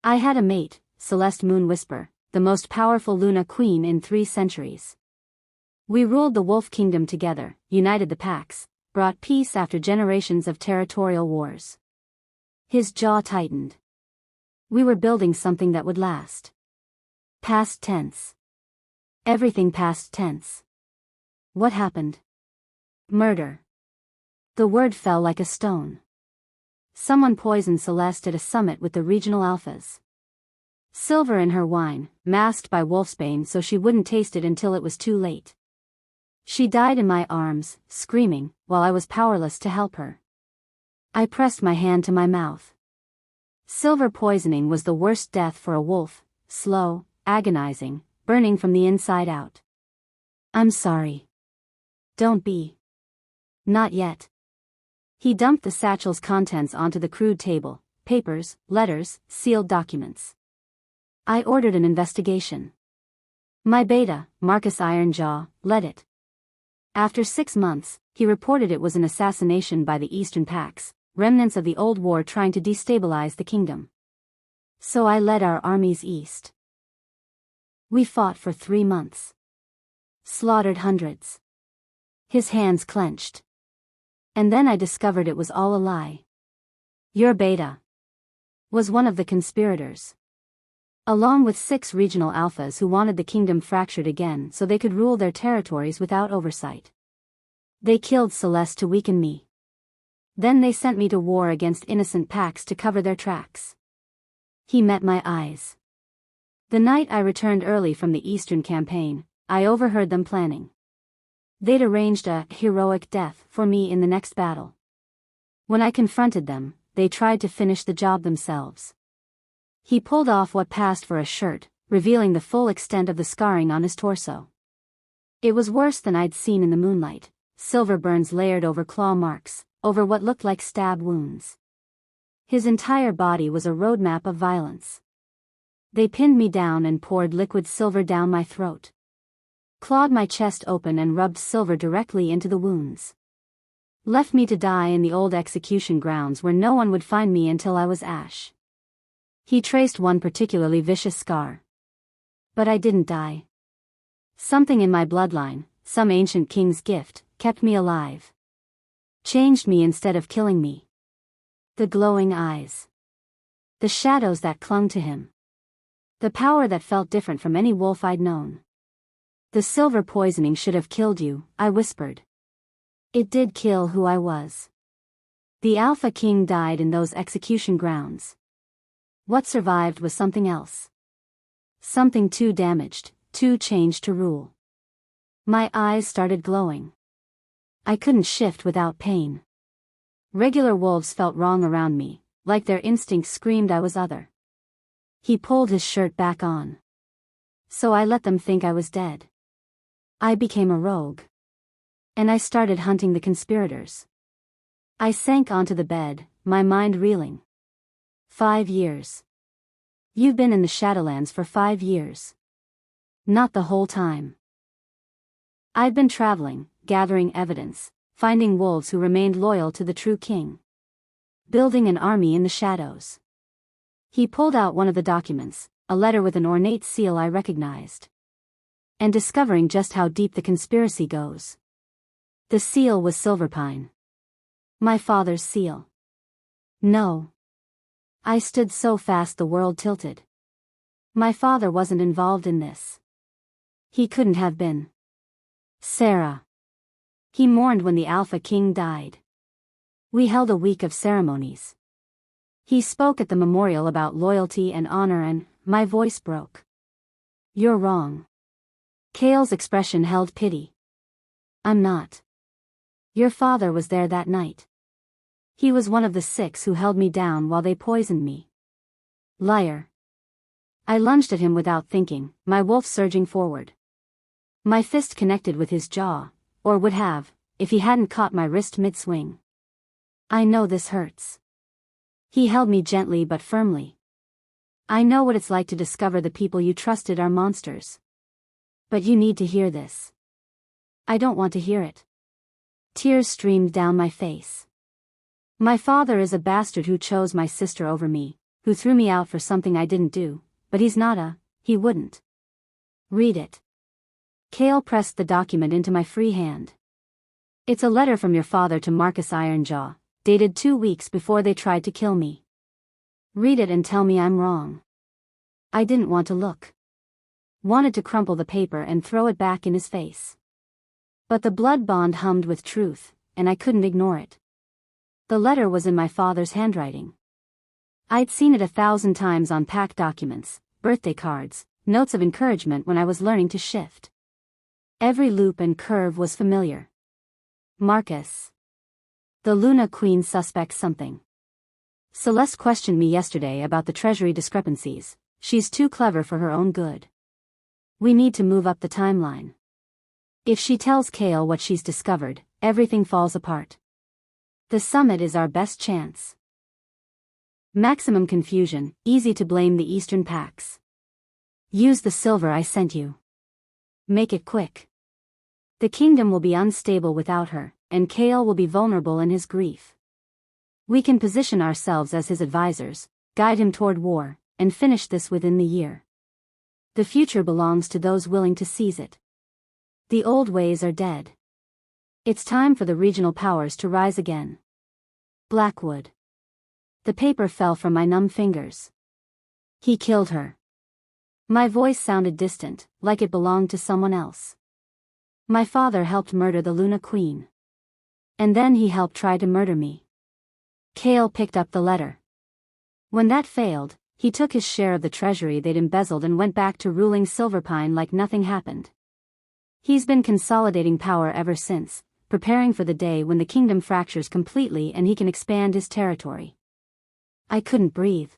I had a mate, Celeste Moonwhisper, the most powerful Luna Queen in 3 centuries. We ruled the Wolf Kingdom together, united the packs, brought peace after generations of territorial wars. His jaw tightened. We were building something that would last. Past tense. Everything past tense. What happened? Murder. The word fell like a stone. Someone poisoned Celeste at a summit with the regional alphas. Silver in her wine, masked by wolfsbane so she wouldn't taste it until it was too late. She died in my arms, screaming, while I was powerless to help her. I pressed my hand to my mouth. Silver poisoning was the worst death for a wolf, slow, agonizing, burning from the inside out. I'm sorry. Don't be. Not yet. He dumped the satchel's contents onto the crude table, papers, letters, sealed documents. I ordered an investigation. My beta, Marcus Ironjaw, led it. After 6 months, he reported it was an assassination by the Eastern Packs, remnants of the old war trying to destabilize the kingdom. So I led our armies east. We fought for 3 months. Slaughtered hundreds. His hands clenched. And then I discovered it was all a lie. Your beta was one of the conspirators. Along with 6 regional alphas who wanted the kingdom fractured again so they could rule their territories without oversight. They killed Celeste to weaken me. Then they sent me to war against innocent packs to cover their tracks. He met my eyes. The night I returned early from the Eastern campaign, I overheard them planning. They'd arranged a heroic death for me in the next battle. When I confronted them, they tried to finish the job themselves. He pulled off what passed for a shirt, revealing the full extent of the scarring on his torso. It was worse than I'd seen in the moonlight, silver burns layered over claw marks, over what looked like stab wounds. His entire body was a roadmap of violence. They pinned me down and poured liquid silver down my throat. Clawed my chest open and rubbed silver directly into the wounds. Left me to die in the old execution grounds where no one would find me until I was ash. He traced one particularly vicious scar. But I didn't die. Something in my bloodline, some ancient king's gift, kept me alive. Changed me instead of killing me. The glowing eyes. The shadows that clung to him. The power that felt different from any wolf I'd known. The silver poisoning should have killed you, I whispered. It did kill who I was. The Alpha King died in those execution grounds. What survived was something else. Something too damaged, too changed to rule. My eyes started glowing. I couldn't shift without pain. Regular wolves felt wrong around me, like their instincts screamed I was other. He pulled his shirt back on. So I let them think I was dead. I became a rogue. And I started hunting the conspirators. I sank onto the bed, my mind reeling. 5 years. You've been in the Shadowlands for 5 years. Not the whole time. I'd been traveling, gathering evidence, finding wolves who remained loyal to the true king. Building an army in the shadows. He pulled out one of the documents, a letter with an ornate seal I recognized. And discovering just how deep the conspiracy goes. The seal was Silverpine. My father's seal. No. I stood so fast the world tilted. My father wasn't involved in this. He couldn't have been. Sarah. He mourned when the Alpha King died. We held a week of ceremonies. He spoke at the memorial about loyalty and honor and my voice broke. You're wrong. Kale's expression held pity. I'm not. Your father was there that night. He was one of the 6 who held me down while they poisoned me. Liar. I lunged at him without thinking, my wolf surging forward. My fist connected with his jaw, or would have, if he hadn't caught my wrist mid-swing. I know this hurts. He held me gently but firmly. I know what it's like to discover the people you trusted are monsters. But you need to hear this. I don't want to hear it. Tears streamed down my face. My father is a bastard who chose my sister over me, who threw me out for something I didn't do, but he wouldn't. Read it. Kale pressed the document into my free hand. It's a letter from your father to Marcus Ironjaw, dated 2 weeks before they tried to kill me. Read it and tell me I'm wrong. I didn't want to look. Wanted to crumple the paper and throw it back in his face. But the blood bond hummed with truth, and I couldn't ignore it. The letter was in my father's handwriting. I'd seen it 1,000 times on packed documents, birthday cards, notes of encouragement when I was learning to shift. Every loop and curve was familiar. Marcus. The Luna Queen suspects something. Celeste questioned me yesterday about the treasury discrepancies. She's too clever for her own good. We need to move up the timeline. If she tells Kale what she's discovered, everything falls apart. The summit is our best chance. Maximum confusion, easy to blame the Eastern Pax. Use the silver I sent you. Make it quick. The kingdom will be unstable without her, and Kale will be vulnerable in his grief. We can position ourselves as his advisors, guide him toward war, and finish this within the year. The future belongs to those willing to seize it. The old ways are dead. It's time for the regional powers to rise again. Blackwood. The paper fell from my numb fingers. He killed her. My voice sounded distant, like it belonged to someone else. My father helped murder the Luna Queen. And then he helped try to murder me. Kale picked up the letter. When that failed, he took his share of the treasury they'd embezzled and went back to ruling Silverpine like nothing happened. He's been consolidating power ever since, preparing for the day when the kingdom fractures completely and he can expand his territory. I couldn't breathe.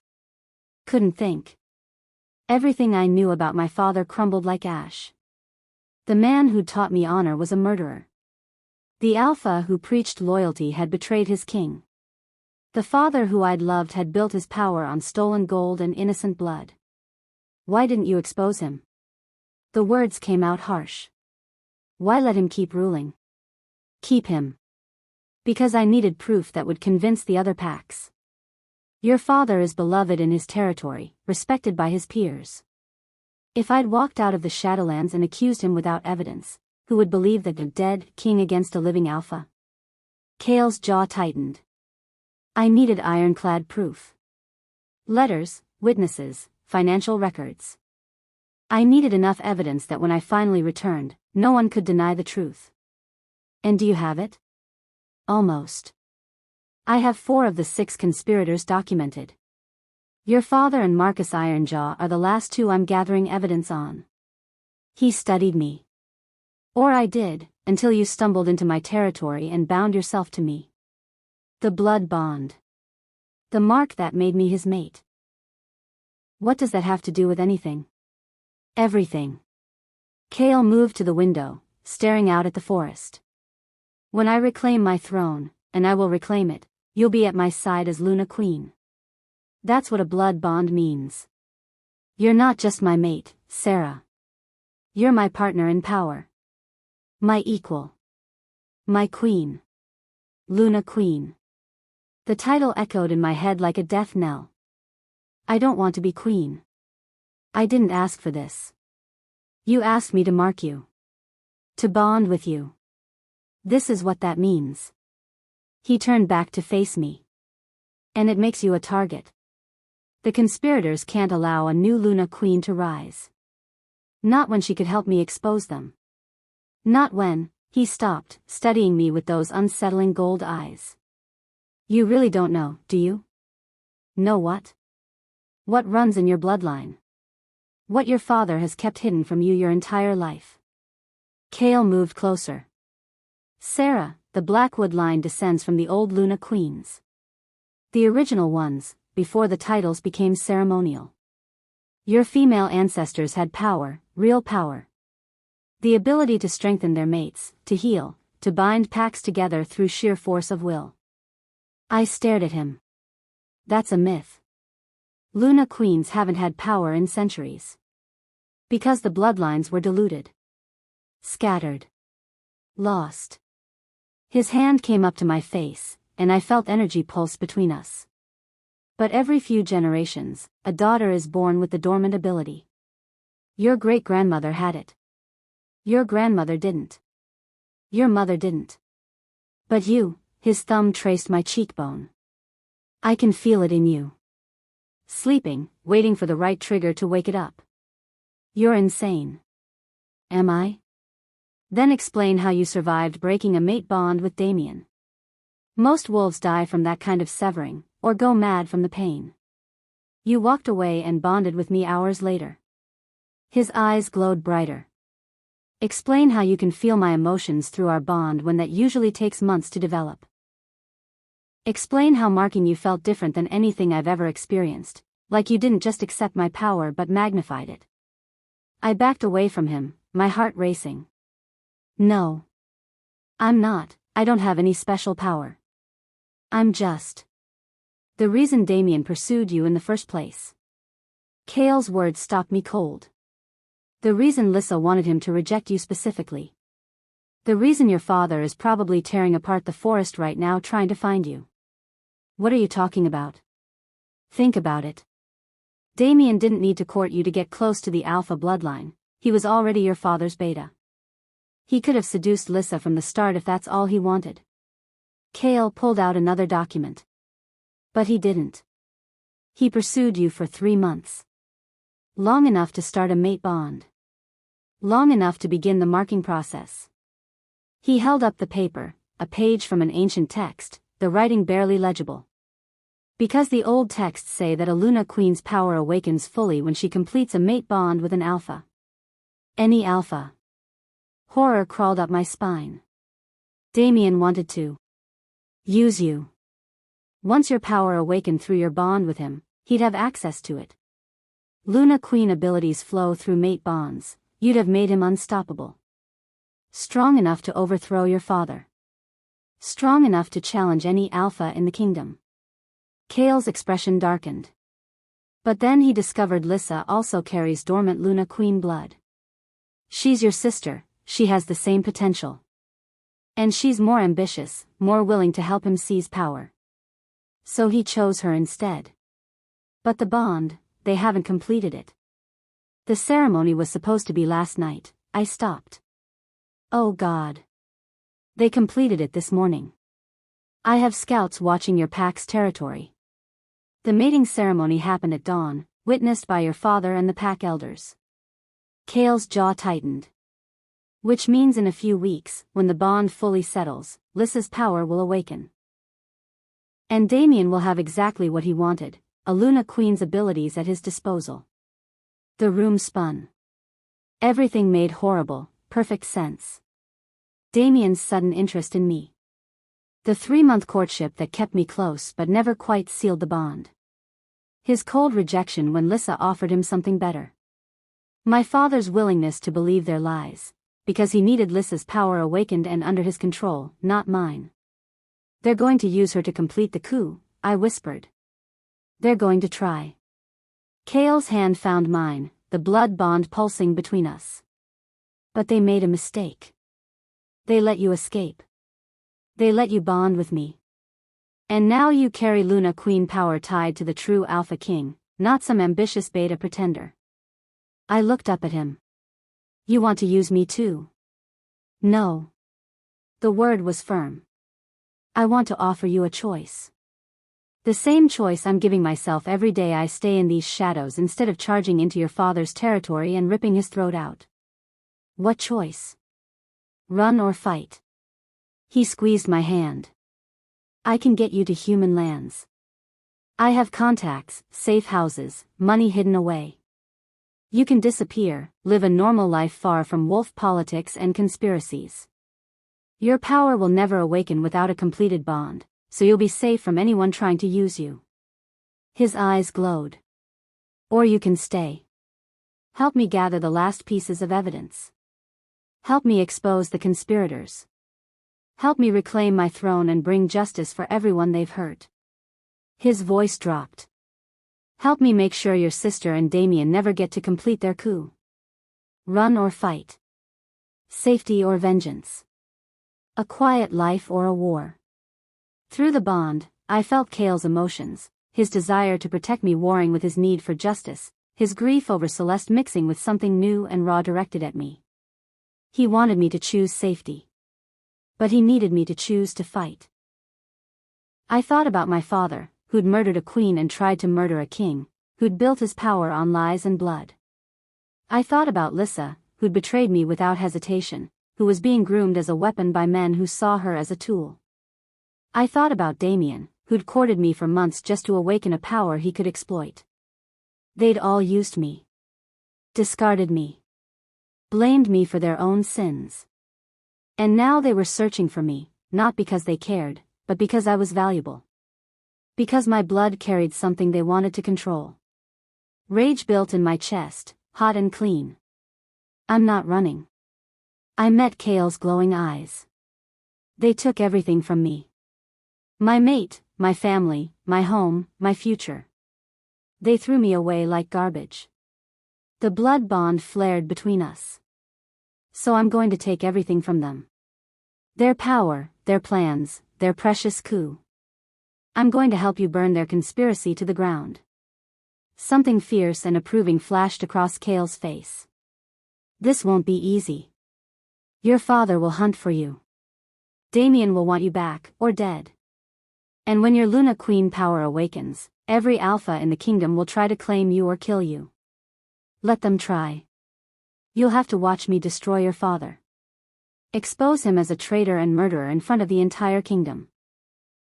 Couldn't think. Everything I knew about my father crumbled like ash. The man who'd taught me honor was a murderer. The Alpha who preached loyalty had betrayed his king. The father who I'd loved had built his power on stolen gold and innocent blood. Why didn't you expose him? The words came out harsh. Why let him keep ruling? Keep him. Because I needed proof that would convince the other packs. Your father is beloved in his territory, respected by his peers. If I'd walked out of the Shadowlands and accused him without evidence, who would believe that a dead king against a living Alpha? Kale's jaw tightened. I needed ironclad proof. Letters, witnesses, financial records. I needed enough evidence that when I finally returned, no one could deny the truth. And do you have it? Almost. I have 4 of the 6 conspirators documented. Your father and Marcus Ironjaw are the last 2 I'm gathering evidence on. He studied me. Or I did, until you stumbled into my territory and bound yourself to me. The blood bond. The mark that made me his mate. What does that have to do with anything? Everything. Kale moved to the window, staring out at the forest. When I reclaim my throne, and I will reclaim it, you'll be at my side as Luna Queen. That's what a blood bond means. You're not just my mate, Sarah. You're my partner in power. My equal. My queen. Luna Queen. The title echoed in my head like a death knell. I don't want to be queen. I didn't ask for this. You asked me to mark you. To bond with you. This is what that means. He turned back to face me. And it makes you a target. The conspirators can't allow a new Luna Queen to rise. Not when she could help me expose them. Not when. He stopped, studying me with those unsettling gold eyes. You really don't know, do you? Know what? What runs in your bloodline? What your father has kept hidden from you your entire life? Kale moved closer. Sarah, the Blackwood line descends from the old Luna Queens. The original ones, before the titles became ceremonial. Your female ancestors had power, real power. The ability to strengthen their mates, to heal, to bind packs together through sheer force of will. I stared at him. That's a myth. Luna Queens haven't had power in centuries. Because the bloodlines were diluted. Scattered. Lost. His hand came up to my face, and I felt energy pulse between us. But every few generations, a daughter is born with the dormant ability. Your great-grandmother had it. Your grandmother didn't. Your mother didn't. But you, his thumb traced my cheekbone. I can feel it in you. Sleeping, waiting for the right trigger to wake it up. You're insane. Am I? Then explain how you survived breaking a mate bond with Damien. Most wolves die from that kind of severing, or go mad from the pain. You walked away and bonded with me hours later. His eyes glowed brighter. Explain how you can feel my emotions through our bond when that usually takes months to develop. Explain how marking you felt different than anything I've ever experienced, like you didn't just accept my power but magnified it. I backed away from him, my heart racing. No. I'm not, I don't have any special power. I'm just the reason Damien pursued you in the first place. Kale's words stopped me cold. The reason Lissa wanted him to reject you specifically. The reason your father is probably tearing apart the forest right now trying to find you. What are you talking about? Think about it. Damien didn't need to court you to get close to the Alpha bloodline, he was already your father's beta. He could have seduced Lissa from the start if that's all he wanted. Kale pulled out another document. But he didn't. He pursued you for 3 months. Long enough to start a mate bond. Long enough to begin the marking process. He held up the paper, a page from an ancient text, the writing barely legible. Because the old texts say that a Luna Queen's power awakens fully when she completes a mate bond with an alpha. Any alpha. Horror crawled up my spine. Damien wanted to use you. Once your power awakened through your bond with him, he'd have access to it. Luna Queen abilities flow through mate bonds, you'd have made him unstoppable. Strong enough to overthrow your father. Strong enough to challenge any alpha in the kingdom. Kale's expression darkened. But then he discovered Lissa also carries dormant Luna Queen blood. She's your sister, she has the same potential. And she's more ambitious, more willing to help him seize power. So he chose her instead. But the bond, they haven't completed it. The ceremony was supposed to be last night, I stopped. Oh God. They completed it this morning. I have scouts watching your pack's territory. The mating ceremony happened at dawn, witnessed by your father and the pack elders. Kale's jaw tightened. Which means in a few weeks, when the bond fully settles, Lissa's power will awaken. And Damien will have exactly what he wanted, a Luna Queen's abilities at his disposal. The room spun. Everything made horrible, perfect sense. Damien's sudden interest in me. The 3-month courtship that kept me close but never quite sealed the bond. His cold rejection when Lissa offered him something better. My father's willingness to believe their lies, because he needed Lissa's power awakened and under his control, not mine. They're going to use her to complete the coup, I whispered. They're going to try. Kael's hand found mine, the blood bond pulsing between us. But they made a mistake. They let you escape. They let you bond with me. And now you carry Luna Queen power tied to the true Alpha King, not some ambitious beta pretender. I looked up at him. You want to use me too? No. The word was firm. I want to offer you a choice. The same choice I'm giving myself every day I stay in these shadows instead of charging into your father's territory and ripping his throat out. What choice? Run or fight? He squeezed my hand. I can get you to human lands. I have contacts, safe houses, money hidden away. You can disappear, live a normal life far from wolf politics and conspiracies. Your power will never awaken without a completed bond, so you'll be safe from anyone trying to use you. His eyes glowed. Or you can stay. Help me gather the last pieces of evidence. Help me expose the conspirators. Help me reclaim my throne and bring justice for everyone they've hurt. His voice dropped. Help me make sure your sister and Damien never get to complete their coup. Run or fight. Safety or vengeance. A quiet life or a war. Through the bond, I felt Kael's emotions, his desire to protect me warring with his need for justice, his grief over Celeste mixing with something new and raw directed at me. He wanted me to choose safety. But he needed me to choose to fight. I thought about my father, who'd murdered a queen and tried to murder a king, who'd built his power on lies and blood. I thought about Lissa, who'd betrayed me without hesitation, who was being groomed as a weapon by men who saw her as a tool. I thought about Damien, who'd courted me for months just to awaken a power he could exploit. They'd all used me. Discarded me. Blamed me for their own sins. And now they were searching for me, not because they cared, but because I was valuable. Because my blood carried something they wanted to control. Rage built in my chest, hot and clean. I'm not running. I met Kael's glowing eyes. They took everything from me. My mate, my family, my home, my future. They threw me away like garbage. The blood bond flared between us. So I'm going to take everything from them. Their power, their plans, their precious coup. I'm going to help you burn their conspiracy to the ground. Something fierce and approving flashed across Kael's face. This won't be easy. Your father will hunt for you. Damien will want you back, or dead. And when your Luna Queen power awakens, every alpha in the kingdom will try to claim you or kill you. Let them try. You'll have to watch me destroy your father. Expose him as a traitor and murderer in front of the entire kingdom.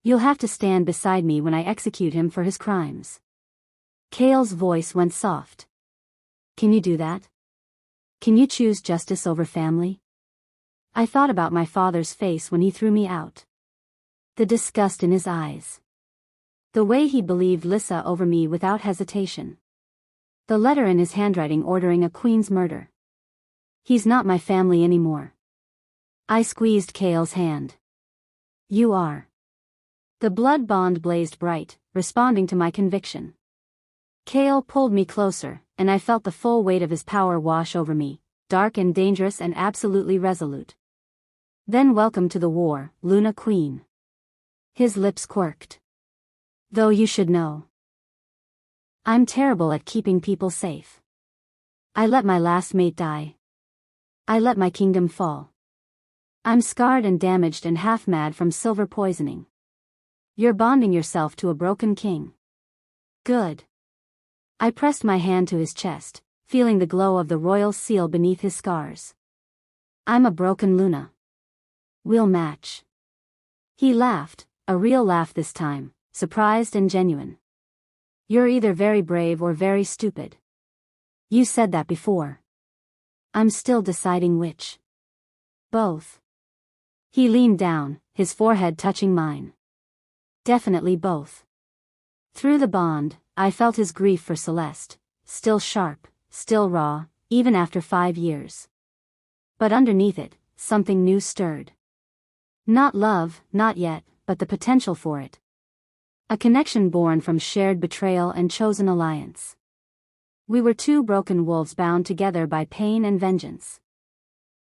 You'll have to stand beside me when I execute him for his crimes. Kael's voice went soft. Can you do that? Can you choose justice over family? I thought about my father's face when he threw me out. The disgust in his eyes. The way he believed Lissa over me without hesitation. The letter in his handwriting ordering a queen's murder. He's not my family anymore. I squeezed Kael's hand. You are. The blood bond blazed bright, responding to my conviction. Kael pulled me closer, and I felt the full weight of his power wash over me, dark and dangerous and absolutely resolute. Then welcome to the war, Luna Queen. His lips quirked. Though you should know. I'm terrible at keeping people safe. I let my last mate die. I let my kingdom fall. I'm scarred and damaged and half mad from silver poisoning. You're bonding yourself to a broken king. Good. I pressed my hand to his chest, feeling the glow of the royal seal beneath his scars. I'm a broken Luna. We'll match. He laughed, a real laugh this time, surprised and genuine. You're either very brave or very stupid. You said that before. I'm still deciding which. Both. He leaned down, his forehead touching mine. Definitely both. Through the bond, I felt his grief for Celeste, still sharp, still raw, even after 5 years. But underneath it, something new stirred. Not love, not yet, but the potential for it. A connection born from shared betrayal and chosen alliance. We were two broken wolves bound together by pain and vengeance.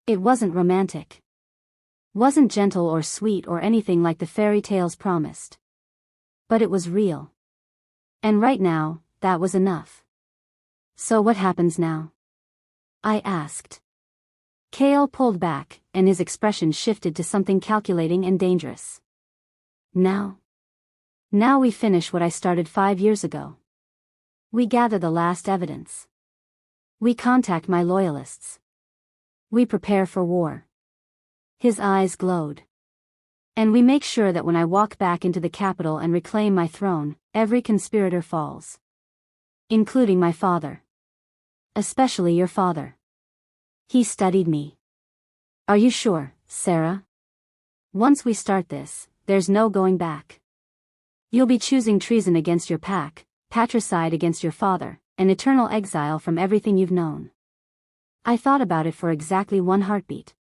It wasn't romantic. Wasn't gentle or sweet or anything like the fairy tales promised. But it was real. And right now, that was enough. So what happens now? I asked. Chaol pulled back, and his expression shifted to something calculating and dangerous. Now we finish what I started 5 years ago. We gather the last evidence. We contact my loyalists. We prepare for war. His eyes glowed. And we make sure that when I walk back into the capital and reclaim my throne, every conspirator falls. Including my father. Especially your father. He studied me. Are you sure, Sarah? Once we start this, there's no going back. You'll be choosing treason against your pack, patricide against your father, and eternal exile from everything you've known. I thought about it for exactly 1 heartbeat.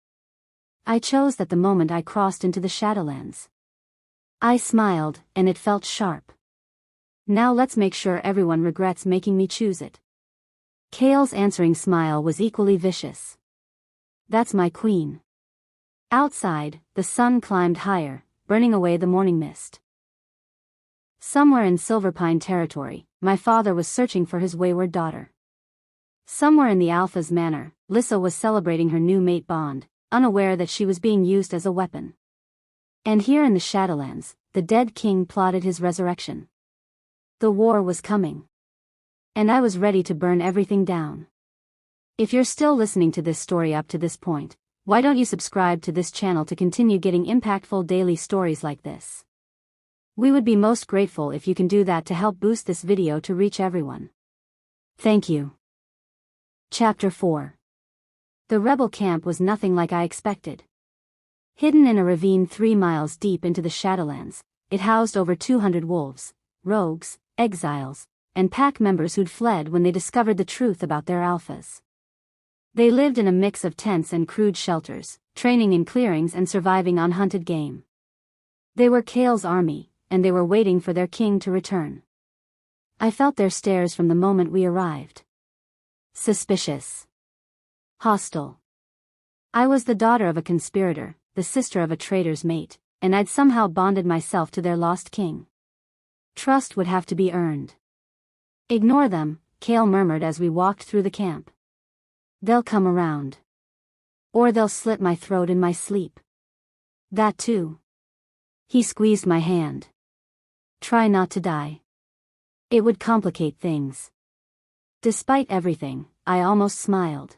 I chose that the moment I crossed into the Shadowlands. I smiled, and it felt sharp. Now let's make sure everyone regrets making me choose it. Chaol's answering smile was equally vicious. That's my queen. Outside, the sun climbed higher, burning away the morning mist. Somewhere in Silverpine territory, my father was searching for his wayward daughter. Somewhere in the Alpha's manor, Lissa was celebrating her new mate bond, unaware that she was being used as a weapon. And here in the Shadowlands, the dead king plotted his resurrection. The war was coming. And I was ready to burn everything down. If you're still listening to this story up to this point, why don't you subscribe to this channel to continue getting impactful daily stories like this? We would be most grateful if you can do that to help boost this video to reach everyone. Thank you. Chapter 4. The rebel camp was nothing like I expected. Hidden in a ravine 3 miles deep into the Shadowlands, it housed over 200 wolves, rogues, exiles, and pack members who'd fled when they discovered the truth about their alphas. They lived in a mix of tents and crude shelters, training in clearings and surviving on hunted game. They were Chaol's army, and they were waiting for their king to return. I felt their stares from the moment we arrived. Suspicious. Hostile. I was the daughter of a conspirator, the sister of a traitor's mate, and I'd somehow bonded myself to their lost king. Trust would have to be earned. Ignore them, Chaol murmured as we walked through the camp. They'll come around. Or they'll slit my throat in my sleep. That too. He squeezed my hand. Try not to die. It would complicate things. Despite everything, I almost smiled.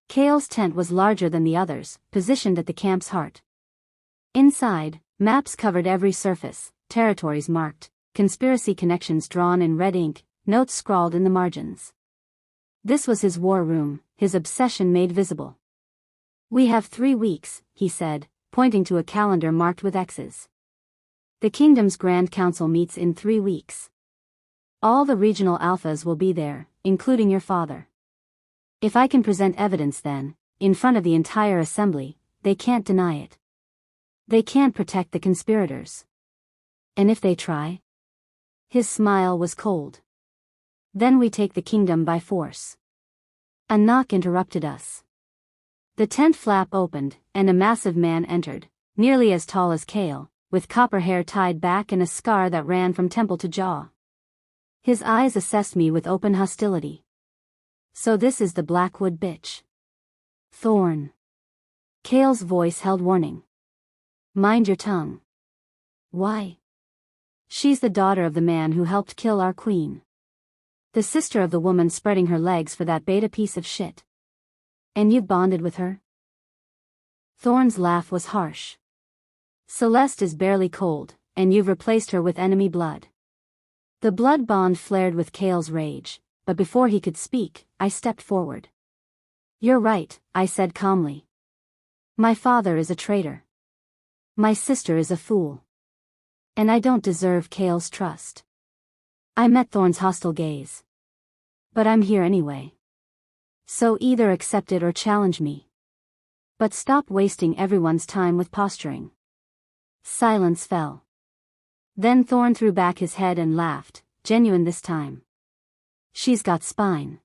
Chaol's tent was larger than the others, positioned at the camp's heart. Inside, maps covered every surface, territories marked, conspiracy connections drawn in red ink, notes scrawled in the margins. This was his war room, his obsession made visible. We have 3 weeks, he said, pointing to a calendar marked with X's. The kingdom's Grand Council meets in 3 weeks. All the regional alphas will be there, including your father. If I can present evidence then, in front of the entire assembly, they can't deny it. They can't protect the conspirators. And if they try? His smile was cold. Then we take the kingdom by force. A knock interrupted us. The tent flap opened, and a massive man entered, nearly as tall as Chaol, with copper hair tied back and a scar that ran from temple to jaw. His eyes assessed me with open hostility. So this is the Blackwood bitch. Thorn. Chaol's voice held warning. Mind your tongue. Why? She's the daughter of the man who helped kill our queen. The sister of the woman spreading her legs for that beta piece of shit. And you've bonded with her? Thorn's laugh was harsh. Celeste is barely cold, and you've replaced her with enemy blood. The blood bond flared with Cale's rage, but before he could speak, I stepped forward. You're right, I said calmly. My father is a traitor. My sister is a fool. And I don't deserve Cale's trust. I met Thorn's hostile gaze. But I'm here anyway. So either accept it or challenge me. But stop wasting everyone's time with posturing. Silence fell. Then Thorn threw back his head and laughed, genuine this time. She's got spine.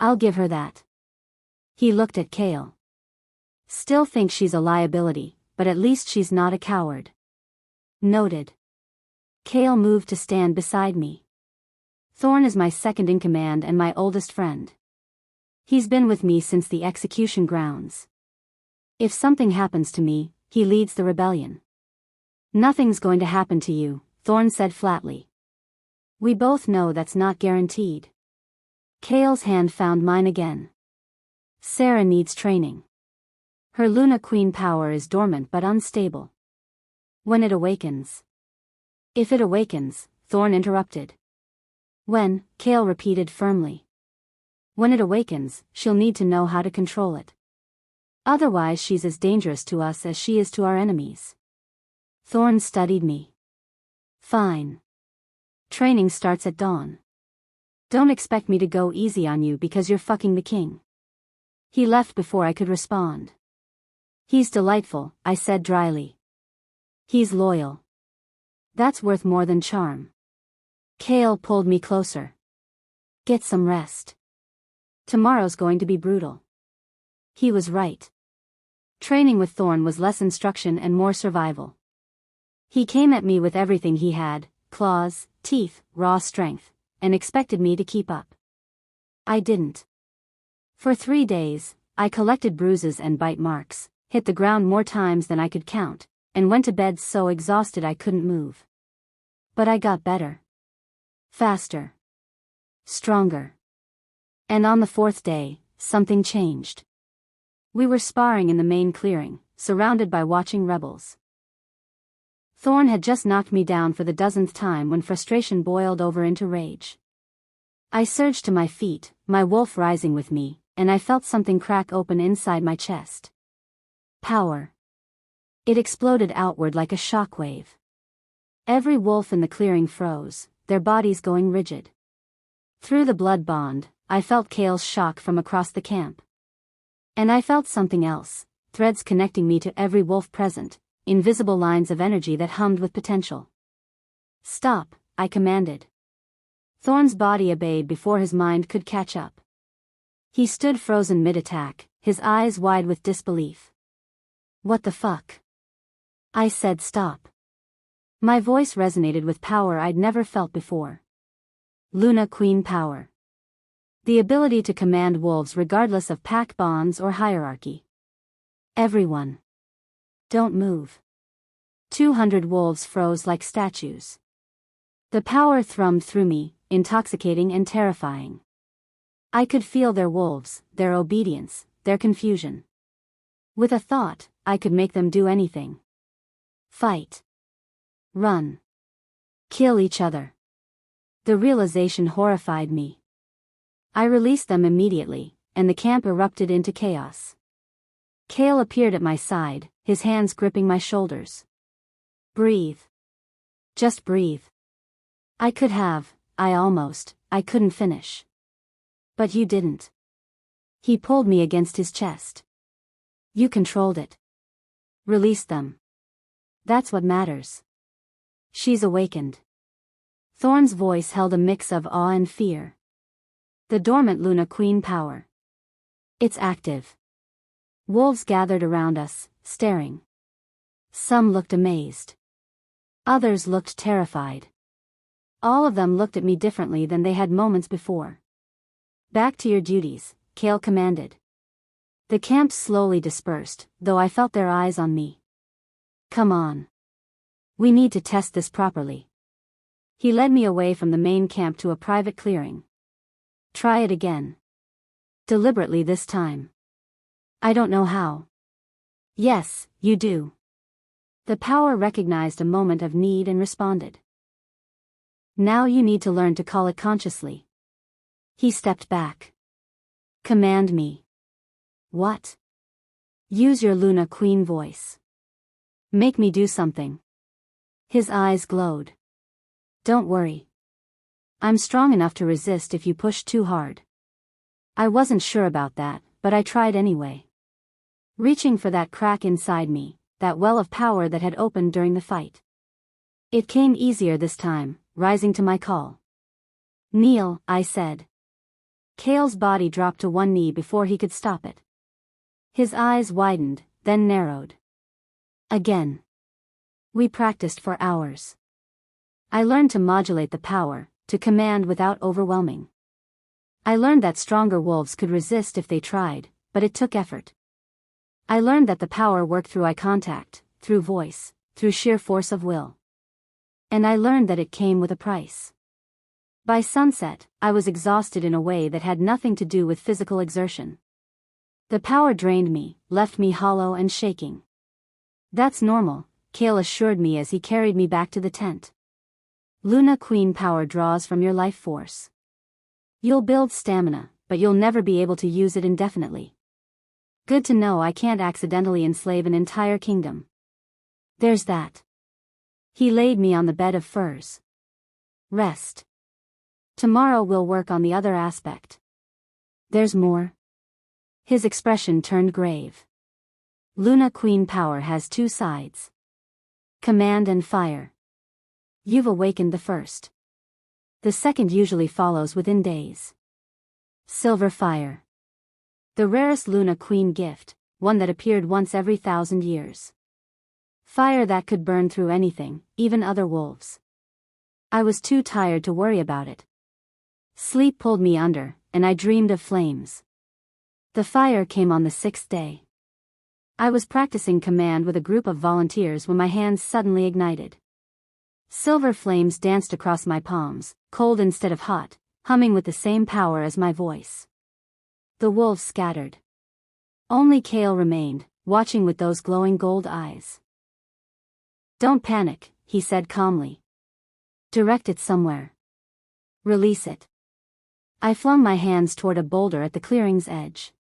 I'll give her that. He looked at Cale. Still think she's a liability, but at least she's not a coward. Noted. Cale moved to stand beside me. Thorn is my second in command and my oldest friend. He's been with me since the execution grounds. If something happens to me, he leads the rebellion. Nothing's going to happen to you, Thorn said flatly. We both know that's not guaranteed. Cale's hand found mine again. Sarah needs training. Her Luna Queen power is dormant but unstable. When it awakens. If it awakens, Thorn interrupted. When, Cale repeated firmly. When it awakens, she'll need to know how to control it. Otherwise she's as dangerous to us as she is to our enemies. Thorn studied me. Fine. Training starts at dawn. Don't expect me to go easy on you because you're fucking the king. He left before I could respond. He's delightful, I said dryly. He's loyal. That's worth more than charm. Cale pulled me closer. Get some rest. Tomorrow's going to be brutal. He was right. Training with Thorn was less instruction and more survival. He came at me with everything he had, claws, teeth, raw strength, and expected me to keep up. I didn't. For 3 days, I collected bruises and bite marks, hit the ground more times than I could count, and went to bed so exhausted I couldn't move. But I got better. Faster. Stronger. And on the 4th day, something changed. We were sparring in the main clearing, surrounded by watching rebels. Thorn had just knocked me down for the dozenth time when frustration boiled over into rage. I surged to my feet, my wolf rising with me, and I felt something crack open inside my chest. Power. It exploded outward like a shockwave. Every wolf in the clearing froze, their bodies going rigid. Through the blood bond, I felt Cale's shock from across the camp. And I felt something else, threads connecting me to every wolf present, invisible lines of energy that hummed with potential. Stop, I commanded. Thorn's body obeyed before his mind could catch up. He stood frozen mid-attack, his eyes wide with disbelief. What the fuck? I said stop. My voice resonated with power I'd never felt before. Luna Queen power. The ability to command wolves regardless of pack bonds or hierarchy. Everyone. Don't move. 200 wolves froze like statues. The power thrummed through me, intoxicating and terrifying. I could feel their wolves, their obedience, their confusion. With a thought, I could make them do anything. Fight. Run. Kill each other. The realization horrified me. I released them immediately, and the camp erupted into chaos. Cale appeared at my side, his hands gripping my shoulders. Breathe. Just breathe. I couldn't finish. But you didn't. He pulled me against his chest. You controlled it. Release them. That's what matters. She's awakened. Thorn's voice held a mix of awe and fear. The dormant Luna Queen power. It's active. Wolves gathered around us, staring. Some looked amazed. Others looked terrified. All of them looked at me differently than they had moments before. Back to your duties, Cale commanded. The camp slowly dispersed, though I felt their eyes on me. Come on. We need to test this properly. He led me away from the main camp to a private clearing. Try it again. Deliberately this time. I don't know how. Yes, you do. The power recognized a moment of need and responded. Now you need to learn to call it consciously. He stepped back. Command me. What? Use your Luna Queen voice. Make me do something. His eyes glowed. Don't worry. I'm strong enough to resist if you push too hard. I wasn't sure about that, but I tried anyway. Reaching for that crack inside me, that well of power that had opened during the fight. It came easier this time, rising to my call. Kneel, I said. Kale's body dropped to one knee before he could stop it. His eyes widened, then narrowed. Again. We practiced for hours. I learned to modulate the power, to command without overwhelming. I learned that stronger wolves could resist if they tried, but it took effort. I learned that the power worked through eye contact, through voice, through sheer force of will. And I learned that it came with a price. By sunset, I was exhausted in a way that had nothing to do with physical exertion. The power drained me, left me hollow and shaking. That's normal, Kale assured me as he carried me back to the tent. Luna Queen power draws from your life force. You'll build stamina, but you'll never be able to use it indefinitely. Good to know I can't accidentally enslave an entire kingdom. There's that. He laid me on the bed of furs. Rest. Tomorrow we'll work on the other aspect. There's more. His expression turned grave. Luna Queen power has two sides. Command and fire. You've awakened the first. The second usually follows within days. Silver fire. The rarest Luna Queen gift, one that appeared once every 1,000 years. Fire that could burn through anything, even other wolves. I was too tired to worry about it. Sleep pulled me under, and I dreamed of flames. The fire came on the 6th day. I was practicing command with a group of volunteers when my hands suddenly ignited. Silver flames danced across my palms, cold instead of hot, humming with the same power as my voice. The wolves scattered. Only Kale remained, watching with those glowing gold eyes. Don't panic, he said calmly. Direct it somewhere. Release it. I flung my hands toward a boulder at the clearing's edge.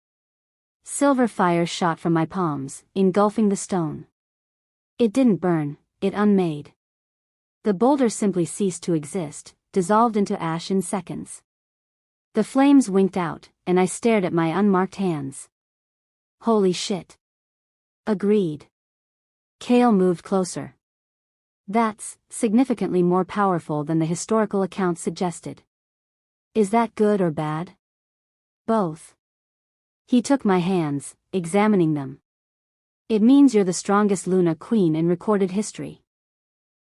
Silver fire shot from my palms, engulfing the stone. It didn't burn, it unmade. The boulder simply ceased to exist, dissolved into ash in seconds. The flames winked out, and I stared at my unmarked hands. Holy shit. Agreed. Kale moved closer. That's significantly more powerful than the historical account suggested. Is that good or bad? Both. He took my hands, examining them. It means you're the strongest Luna Queen in recorded history.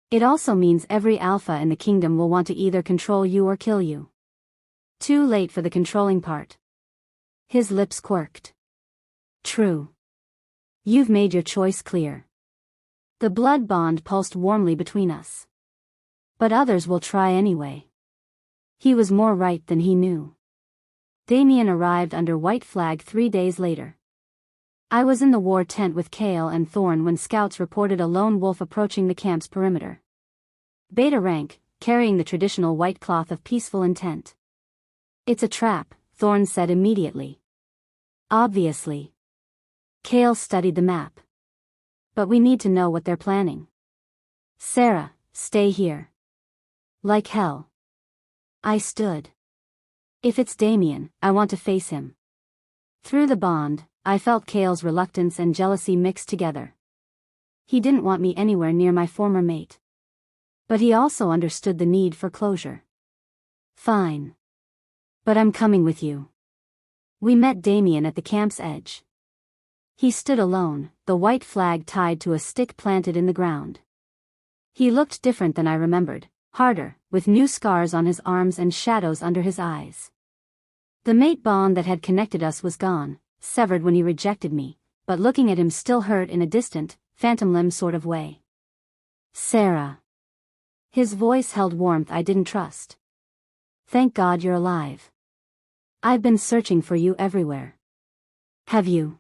It also means every alpha in the kingdom will want to either control you or kill you. Too late for the controlling part. His lips quirked. True. You've made your choice clear. The blood bond pulsed warmly between us. But others will try anyway. He was more right than he knew. Damien arrived under white flag 3 days later. I was in the war tent with Kale and Thorn when scouts reported a lone wolf approaching the camp's perimeter. Beta rank, carrying the traditional white cloth of peaceful intent. It's a trap, Thorn said immediately. Obviously. Kale studied the map. But we need to know what they're planning. Sarah, stay here. Like hell. I stood. If it's Damien, I want to face him. Through the bond, I felt Kale's reluctance and jealousy mixed together. He didn't want me anywhere near my former mate. But he also understood the need for closure. Fine. But I'm coming with you. We met Damien at the camp's edge. He stood alone, the white flag tied to a stick planted in the ground. He looked different than I remembered, harder, with new scars on his arms and shadows under his eyes. The mate bond that had connected us was gone, severed when he rejected me, but looking at him still hurt in a distant, phantom limb sort of way. Sarah. His voice held warmth I didn't trust. Thank God you're alive. I've been searching for you everywhere. Have you?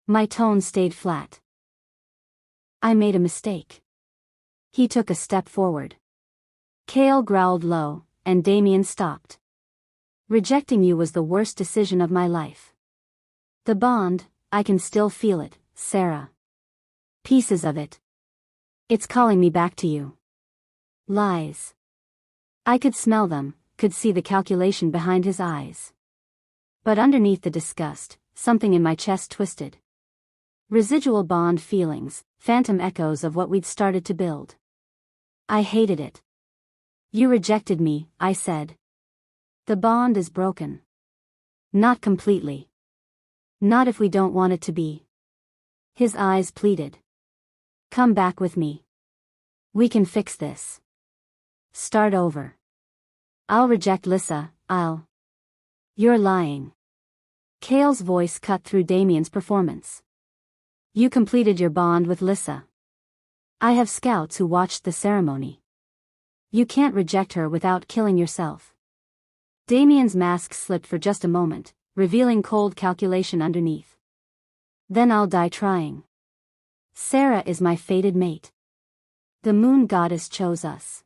My tone stayed flat. I made a mistake. He took a step forward. Cale growled low, and Damien stopped. Rejecting you was the worst decision of my life. The bond, I can still feel it, Sarah. Pieces of it. It's calling me back to you. Lies. I could smell them, could see the calculation behind his eyes. But underneath the disgust, something in my chest twisted. Residual bond feelings, phantom echoes of what we'd started to build. I hated it. You rejected me, I said. The bond is broken. Not completely. Not if we don't want it to be. His eyes pleaded. Come back with me. We can fix this. Start over. I'll reject Lissa, You're lying. Cale's voice cut through Damien's performance. You completed your bond with Lissa. I have scouts who watched the ceremony. You can't reject her without killing yourself. Damien's mask slipped for just a moment, revealing cold calculation underneath. Then I'll die trying. Sarah is my fated mate. The moon goddess chose us.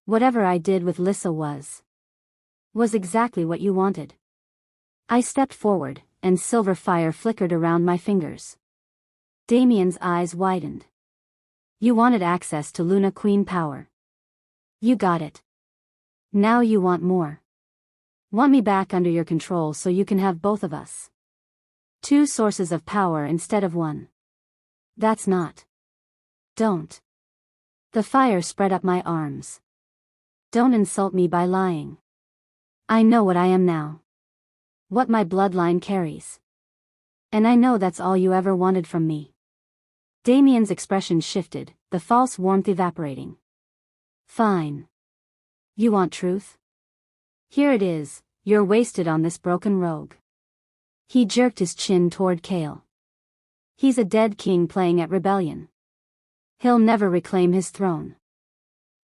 Whatever I did with Lissa was exactly what you wanted. I stepped forward, and silver fire flickered around my fingers. Damien's eyes widened. You wanted access to Luna Queen power. You got it. Now you want more. Want me back under your control so you can have both of us. Two sources of power instead of one. That's not. Don't. The fire spread up my arms. Don't insult me by lying. I know what I am now. What my bloodline carries. And I know that's all you ever wanted from me. Damien's expression shifted, the false warmth evaporating. Fine. You want truth? Here it is, you're wasted on this broken rogue. He jerked his chin toward Cale. He's a dead king playing at rebellion. He'll never reclaim his throne.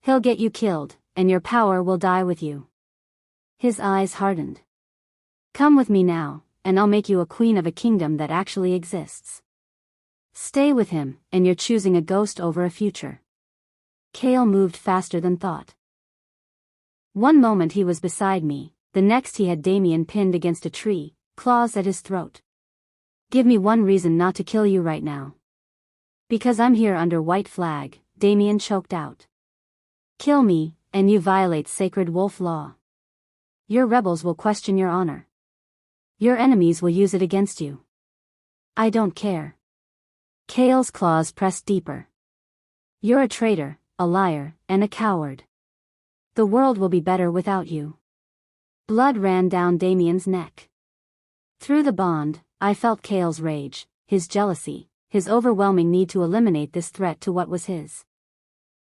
He'll get you killed, and your power will die with you. His eyes hardened. Come with me now, and I'll make you a queen of a kingdom that actually exists. Stay with him, and you're choosing a ghost over a future. Cale moved faster than thought. One moment he was beside me, the next he had Damien pinned against a tree, claws at his throat. Give me one reason not to kill you right now. Because I'm here under white flag, Damien choked out. Kill me, and you violate sacred wolf law. Your rebels will question your honor. Your enemies will use it against you. I don't care. Cale's claws pressed deeper. You're a traitor, a liar, and a coward. The world will be better without you. Blood ran down Damien's neck. Through the bond, I felt Cale's rage, his jealousy, his overwhelming need to eliminate this threat to what was his.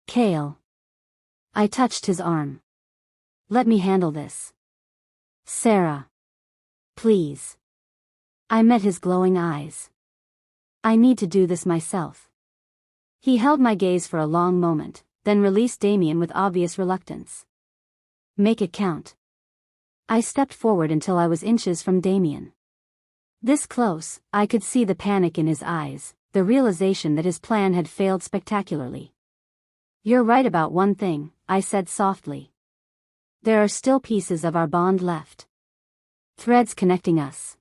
Cale. I touched his arm. Let me handle this. Sarah. Please. I met his glowing eyes. I need to do this myself. He held my gaze for a long moment, then released Damien with obvious reluctance. Make it count. I stepped forward until I was inches from Damien. This close, I could see the panic in his eyes, the realization that his plan had failed spectacularly. You're right about one thing, I said softly. There are still pieces of our bond left. Threads connecting us.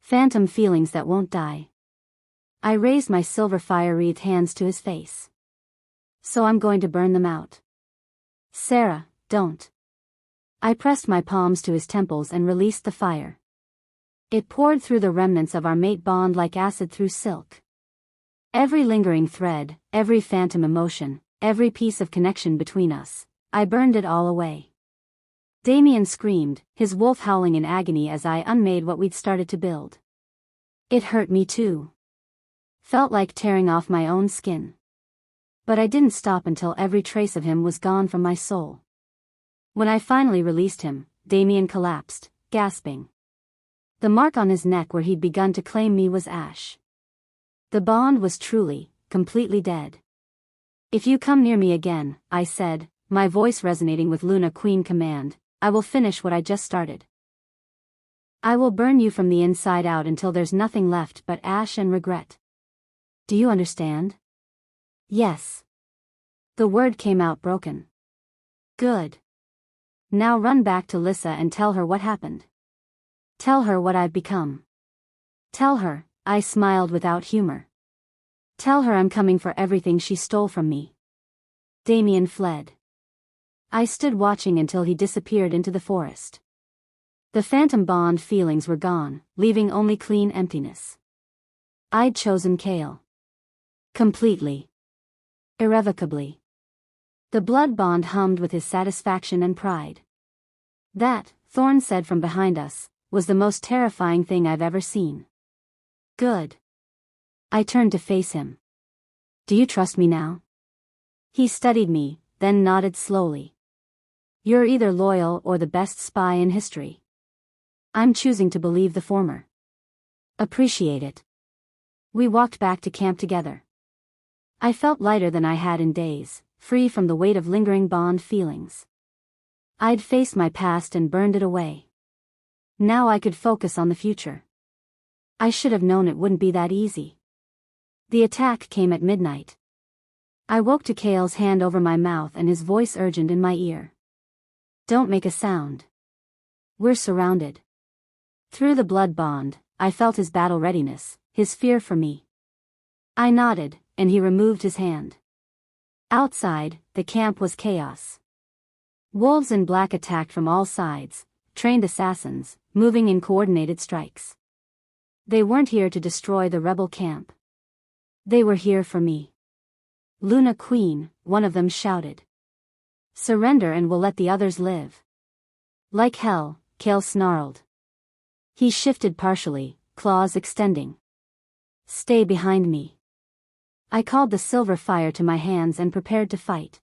Phantom feelings that won't die. I raised my silver fire-wreathed hands to his face. So I'm going to burn them out. Sarah, don't. I pressed my palms to his temples and released the fire. It poured through the remnants of our mate bond like acid through silk. Every lingering thread, every phantom emotion, every piece of connection between us, I burned it all away. Damien screamed, his wolf howling in agony as I unmade what we'd started to build. It hurt me too. Felt like tearing off my own skin. But I didn't stop until every trace of him was gone from my soul. When I finally released him, Damien collapsed, gasping. The mark on his neck where he'd begun to claim me was ash. The bond was truly, completely dead. If you come near me again, I said, my voice resonating with Luna Queen command, I will finish what I just started. I will burn you from the inside out until there's nothing left but ash and regret. Do you understand? Yes. The word came out broken. Good. Now run back to Lissa and tell her what happened. Tell her what I've become. Tell her, I smiled without humor. Tell her I'm coming for everything she stole from me. Damien fled. I stood watching until he disappeared into the forest. The phantom bond feelings were gone, leaving only clean emptiness. I'd chosen Kale. Completely. Irrevocably. The blood bond hummed with his satisfaction and pride. That, Thorn said from behind us, was the most terrifying thing I've ever seen. Good. I turned to face him. Do you trust me now? He studied me, then nodded slowly. You're either loyal or the best spy in history. I'm choosing to believe the former. Appreciate it. We walked back to camp together. I felt lighter than I had in days, free from the weight of lingering bond feelings. I'd faced my past and burned it away. Now I could focus on the future. I should have known it wouldn't be that easy. The attack came at midnight. I woke to Kale's hand over my mouth and his voice urgent in my ear. Don't make a sound. We're surrounded. Through the blood bond, I felt his battle readiness, his fear for me. I nodded, and he removed his hand. Outside, the camp was chaos. Wolves in black attacked from all sides, trained assassins, moving in coordinated strikes. They weren't here to destroy the rebel camp. They were here for me. Luna Queen, one of them shouted. Surrender and we'll let the others live. Like hell, Kale snarled. He shifted partially, claws extending. Stay behind me. I called the silver fire to my hands and prepared to fight.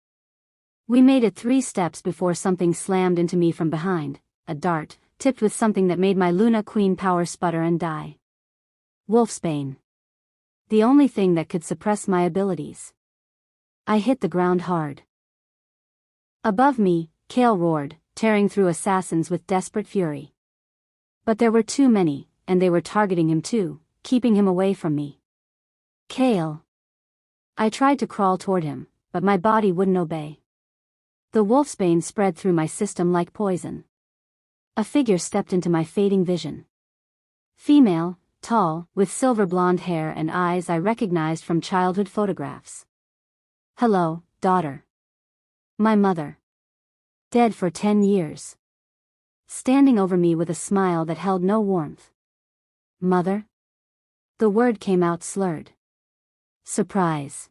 We made it 3 steps before something slammed into me from behind, a dart, tipped with something that made my Luna Queen power sputter and die. Wolfsbane. The only thing that could suppress my abilities. I hit the ground hard. Above me, Kale roared, tearing through assassins with desperate fury. But there were too many, and they were targeting him too, keeping him away from me. Kale. I tried to crawl toward him, but my body wouldn't obey. The wolfsbane spread through my system like poison. A figure stepped into my fading vision. Female, tall, with silver blonde hair and eyes I recognized from childhood photographs. Hello, daughter. My mother. Dead for 10 years. Standing over me with a smile that held no warmth. Mother? The word came out slurred. Surprise.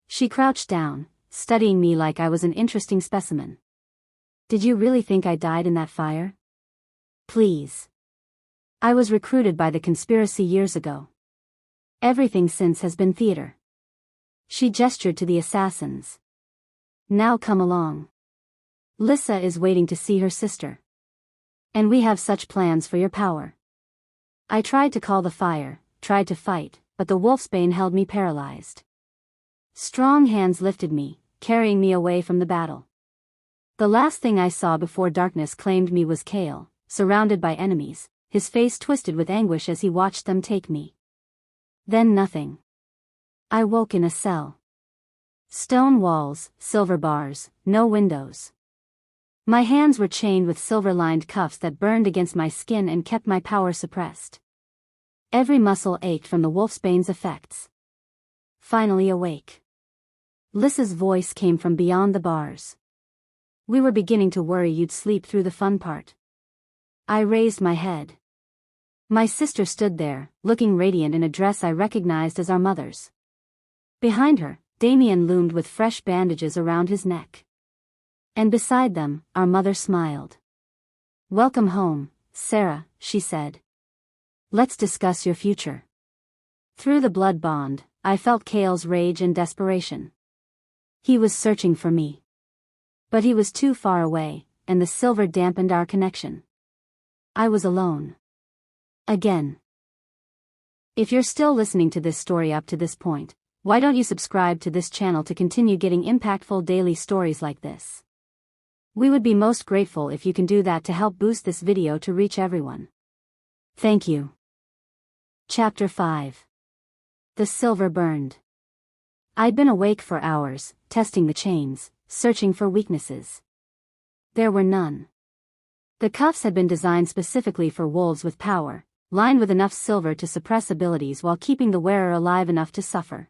She crouched down, studying me like I was an interesting specimen. Did you really think I died in that fire? Please. I was recruited by the conspiracy years ago. Everything since has been theater. She gestured to the assassins. Now come along. Lissa is waiting to see her sister. And we have such plans for your power. I tried to call the fire, tried to fight, but the wolfsbane held me paralyzed. Strong hands lifted me, carrying me away from the battle. The last thing I saw before darkness claimed me was Kale, surrounded by enemies, his face twisted with anguish as he watched them take me. Then nothing. I woke in a cell. Stone walls, silver bars, no windows. My hands were chained with silver-lined cuffs that burned against my skin and kept my power suppressed. Every muscle ached from the wolfsbane's effects. Finally awake. Lissa's voice came from beyond the bars. We were beginning to worry you'd sleep through the fun part. I raised my head. My sister stood there, looking radiant in a dress I recognized as our mother's. Behind her, Damien loomed with fresh bandages around his neck. And beside them, our mother smiled. Welcome home, Sarah, she said. Let's discuss your future. Through the blood bond, I felt Kale's rage and desperation. He was searching for me. But he was too far away, and the silver dampened our connection. I was alone. Again. If you're still listening to this story up to this point, why don't you subscribe to this channel to continue getting impactful daily stories like this? We would be most grateful if you can do that to help boost this video to reach everyone. Thank you. Chapter 5. The silver burned. I'd been awake for hours, testing the chains, searching for weaknesses. There were none. The cuffs had been designed specifically for wolves with power, lined with enough silver to suppress abilities while keeping the wearer alive enough to suffer.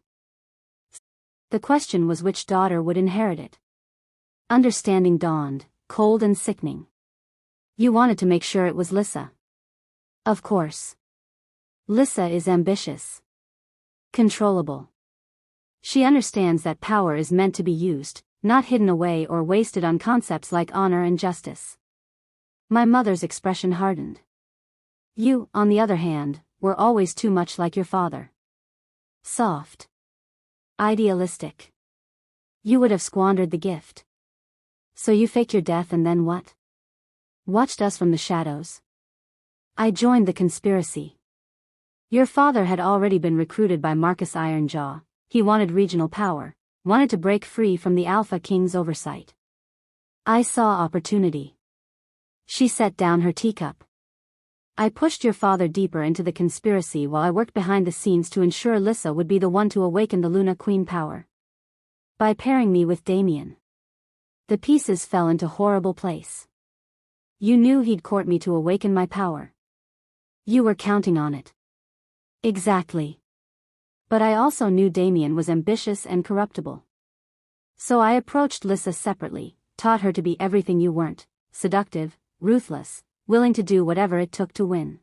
The question was which daughter would inherit it. Understanding dawned, cold and sickening. You wanted to make sure it was Lissa. Of course. Lissa is ambitious. Controllable. She understands that power is meant to be used, not hidden away or wasted on concepts like honor and justice. My mother's expression hardened. You, on the other hand, were always too much like your father. Soft. Idealistic. You would have squandered the gift. So you faked your death and then what? Watched us from the shadows. I joined the conspiracy. Your father had already been recruited by Marcus Ironjaw. He wanted regional power, wanted to break free from the Alpha King's oversight. I saw opportunity. She set down her teacup. I pushed your father deeper into the conspiracy while I worked behind the scenes to ensure Lissa would be the one to awaken the Luna Queen power. By pairing me with Damien. The pieces fell into horrible place. You knew he'd court me to awaken my power. You were counting on it. Exactly. But I also knew Damien was ambitious and corruptible. So I approached Lissa separately, taught her to be everything you weren't, seductive, ruthless, willing to do whatever it took to win.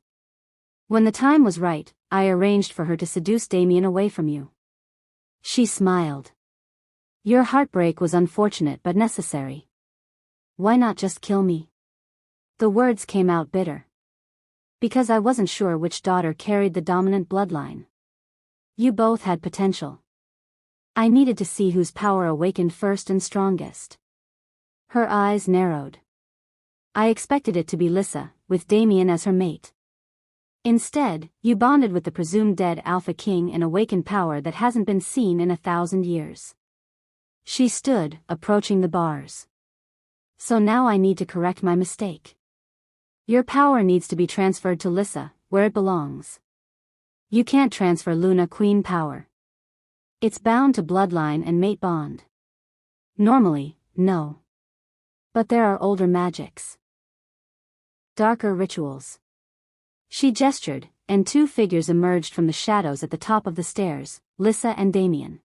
When the time was right, I arranged for her to seduce Damien away from you. She smiled. Your heartbreak was unfortunate but necessary. Why not just kill me? The words came out bitter. Because I wasn't sure which daughter carried the dominant bloodline. You both had potential. I needed to see whose power awakened first and strongest. Her eyes narrowed. I expected it to be Lissa, with Damien as her mate. Instead, you bonded with the presumed dead Alpha King and awakened power that hasn't been seen in 1,000 years. She stood, approaching the bars. So now I need to correct my mistake. Your power needs to be transferred to Lissa, where it belongs. You can't transfer Luna Queen power. It's bound to bloodline and mate bond. Normally, no. But there are older magics. Darker rituals. She gestured, and two figures emerged from the shadows at the top of the stairs, Lissa and Damien.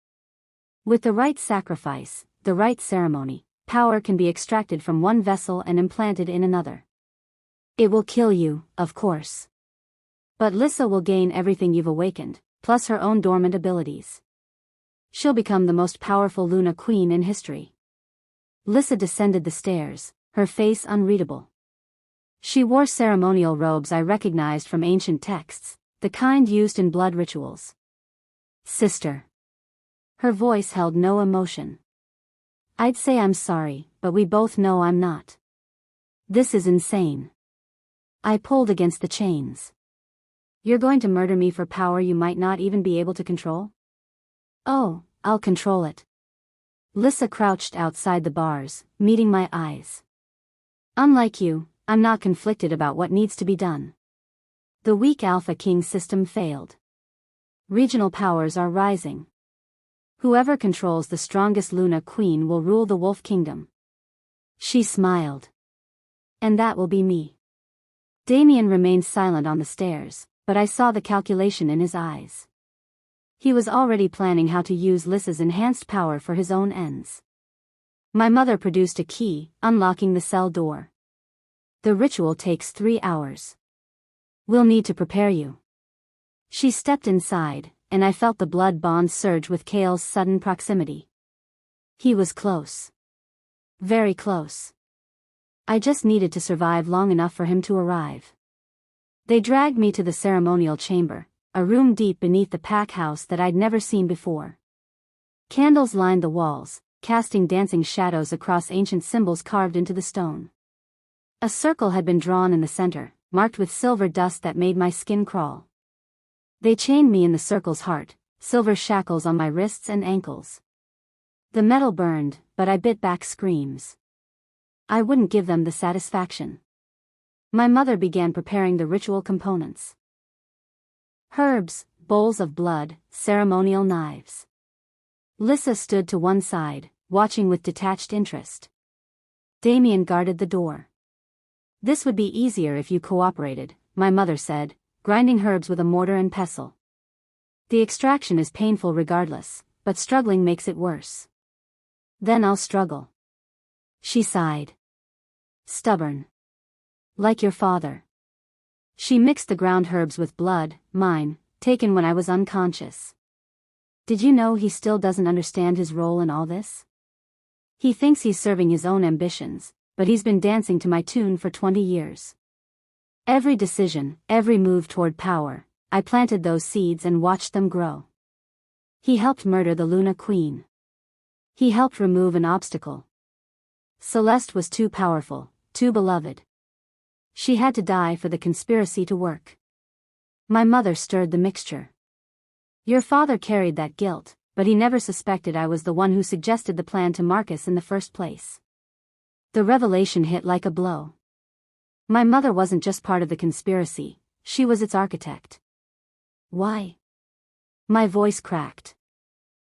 With the right sacrifice, the right ceremony, power can be extracted from one vessel and implanted in another. It will kill you, of course. But Lissa will gain everything you've awakened, plus her own dormant abilities. She'll become the most powerful Luna Queen in history. Lissa descended the stairs, her face unreadable. She wore ceremonial robes I recognized from ancient texts, the kind used in blood rituals. Sister. Her voice held no emotion. I'd say I'm sorry, but we both know I'm not. This is insane. I pulled against the chains. You're going to murder me for power you might not even be able to control? Oh, I'll control it. Lissa crouched outside the bars, meeting my eyes. Unlike you, I'm not conflicted about what needs to be done. The weak Alpha King system failed. Regional powers are rising. Whoever controls the strongest Luna Queen will rule the Wolf Kingdom. She smiled. And that will be me. Damien remained silent on the stairs, but I saw the calculation in his eyes. He was already planning how to use Lissa's enhanced power for his own ends. My mother produced a key, unlocking the cell door. The ritual takes 3 hours. We'll need to prepare you. She stepped inside, and I felt the blood bond surge with Kale's sudden proximity. He was close. Very close. I just needed to survive long enough for him to arrive. They dragged me to the ceremonial chamber, a room deep beneath the pack house that I'd never seen before. Candles lined the walls, casting dancing shadows across ancient symbols carved into the stone. A circle had been drawn in the center, marked with silver dust that made my skin crawl. They chained me in the circle's heart, silver shackles on my wrists and ankles. The metal burned, but I bit back screams. I wouldn't give them the satisfaction. My mother began preparing the ritual components. Herbs, bowls of blood, ceremonial knives. Lissa stood to one side, watching with detached interest. Damien guarded the door. This would be easier if you cooperated, my mother said, grinding herbs with a mortar and pestle. The extraction is painful regardless, but struggling makes it worse. Then I'll struggle. She sighed. Stubborn. Like your father. She mixed the ground herbs with blood, mine, taken when I was unconscious. Did you know he still doesn't understand his role in all this? He thinks he's serving his own ambitions, but he's been dancing to my tune for 20 years. Every decision, every move toward power, I planted those seeds and watched them grow. He helped murder the Luna Queen. He helped remove an obstacle. Celeste was too powerful, too beloved. She had to die for the conspiracy to work. My mother stirred the mixture. Your father carried that guilt, but he never suspected I was the one who suggested the plan to Marcus in the first place. The revelation hit like a blow. My mother wasn't just part of the conspiracy, she was its architect. Why? My voice cracked.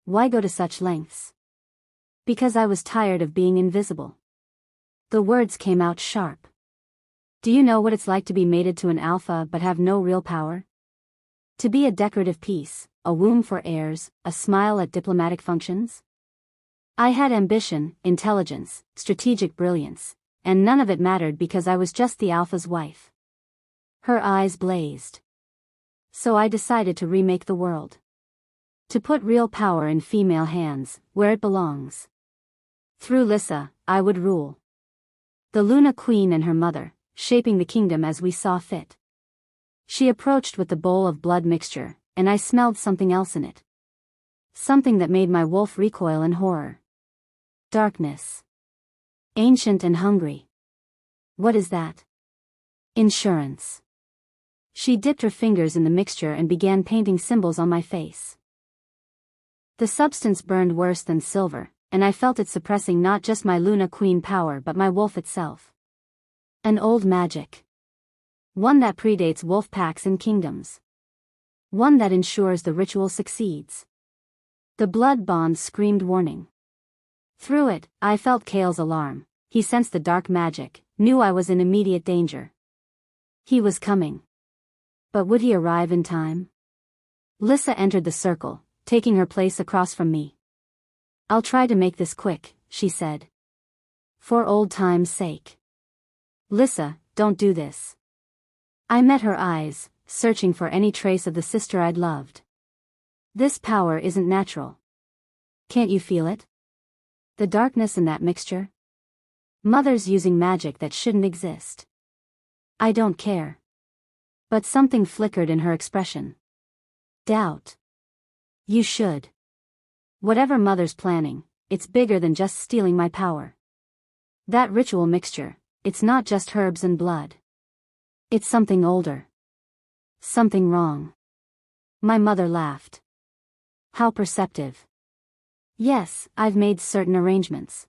Why go to such lengths? Because I was tired of being invisible. The words came out sharp. Do you know what it's like to be mated to an alpha but have no real power? To be a decorative piece, a womb for heirs, a smile at diplomatic functions? I had ambition, intelligence, strategic brilliance, and none of it mattered because I was just the alpha's wife. Her eyes blazed. So I decided to remake the world. To put real power in female hands, where it belongs. Through Lissa, I would rule. The Luna Queen and her mother, shaping the kingdom as we saw fit. She approached with the bowl of blood mixture, and I smelled something else in it. Something that made my wolf recoil in horror. Darkness. Ancient and hungry. What is that? Insurance. She dipped her fingers in the mixture and began painting symbols on my face. The substance burned worse than silver, and I felt it suppressing not just my Luna Queen power but my wolf itself. An old magic. One that predates wolf packs and kingdoms. One that ensures the ritual succeeds. The blood bond screamed warning. Through it, I felt Kale's alarm. He sensed the dark magic, knew I was in immediate danger. He was coming. But would he arrive in time? Lissa entered the circle, taking her place across from me. I'll try to make this quick, she said. For old time's sake. Lissa, don't do this. I met her eyes, searching for any trace of the sister I'd loved. This power isn't natural. Can't you feel it? The darkness in that mixture? Mother's using magic that shouldn't exist. I don't care. But something flickered in her expression. Doubt. You should. Whatever Mother's planning, it's bigger than just stealing my power. That ritual mixture, it's not just herbs and blood. It's something older. Something wrong. My mother laughed. How perceptive. Yes, I've made certain arrangements.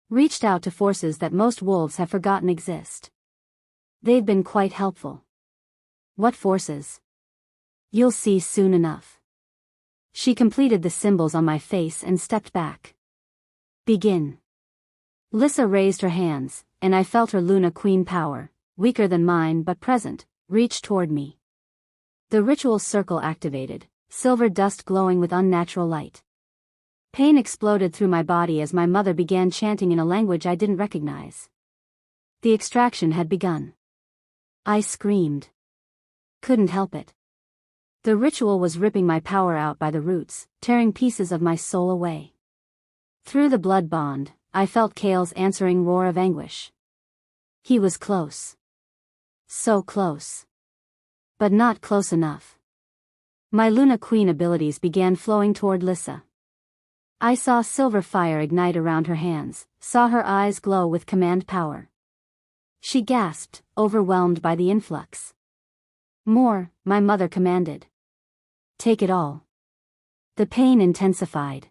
Reached out to forces that most wolves have forgotten exist. They've been quite helpful. What forces? You'll see soon enough. She completed the symbols on my face and stepped back. Begin. Lissa raised her hands, and I felt her Luna Queen power, weaker than mine but present, reach toward me. The ritual circle activated, silver dust glowing with unnatural light. Pain exploded through my body as my mother began chanting in a language I didn't recognize. The extraction had begun. I screamed. Couldn't help it. The ritual was ripping my power out by the roots, tearing pieces of my soul away. Through the blood bond, I felt Kale's answering roar of anguish. He was close. So close. But not close enough. My Luna Queen abilities began flowing toward Lissa. I saw silver fire ignite around her hands, saw her eyes glow with command power. She gasped, overwhelmed by the influx. More, my mother commanded. Take it all. The pain intensified.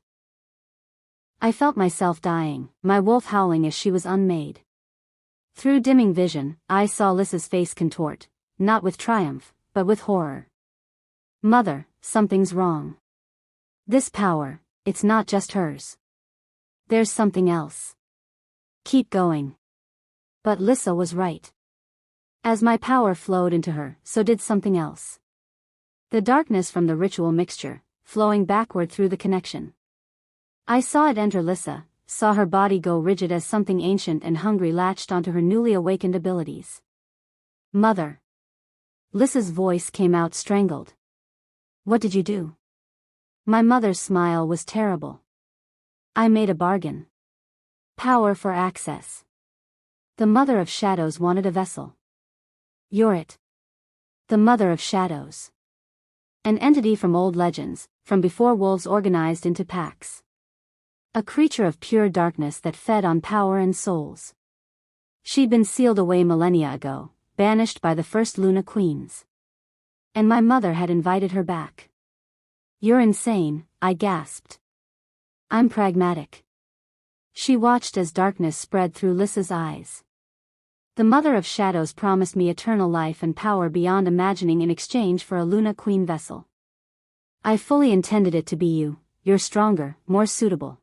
I felt myself dying, my wolf howling as she was unmade. Through dimming vision, I saw Lissa's face contort, not with triumph, but with horror. Mother, something's wrong. This power, it's not just hers. There's something else. Keep going. But Lissa was right. As my power flowed into her, so did something else. The darkness from the ritual mixture, flowing backward through the connection. I saw it enter Lissa, saw her body go rigid as something ancient and hungry latched onto her newly awakened abilities. Mother. Lissa's voice came out strangled. What did you do? My mother's smile was terrible. I made a bargain. Power for access. The Mother of Shadows wanted a vessel. You're it. The Mother of Shadows. An entity from old legends, from before wolves organized into packs. A creature of pure darkness that fed on power and souls. She'd been sealed away millennia ago, banished by the first Luna Queens. And my mother had invited her back. You're insane, I gasped. I'm pragmatic. She watched as darkness spread through Lissa's eyes. The Mother of Shadows promised me eternal life and power beyond imagining in exchange for a Luna Queen vessel. I fully intended it to be you. You're stronger, more suitable.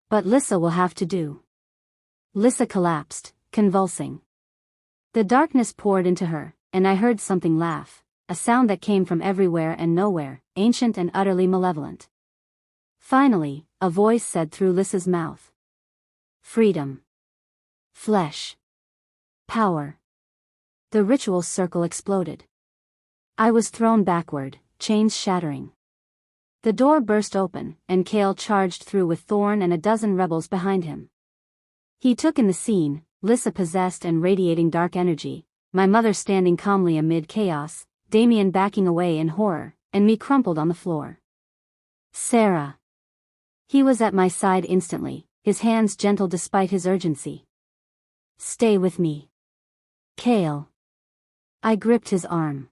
But Lissa will have to do. Lissa collapsed, convulsing. The darkness poured into her, and I heard something laugh, a sound that came from everywhere and nowhere, ancient and utterly malevolent. Finally, a voice said through Lissa's mouth. Freedom. Flesh. Power. The ritual circle exploded. I was thrown backward, chains shattering. The door burst open, and Kale charged through with Thorn and a dozen rebels behind him. He took in the scene, Lissa possessed and radiating dark energy, my mother standing calmly amid chaos, Damien backing away in horror, and me crumpled on the floor. Sarah. He was at my side instantly, his hands gentle despite his urgency. Stay with me. Kale. I gripped his arm.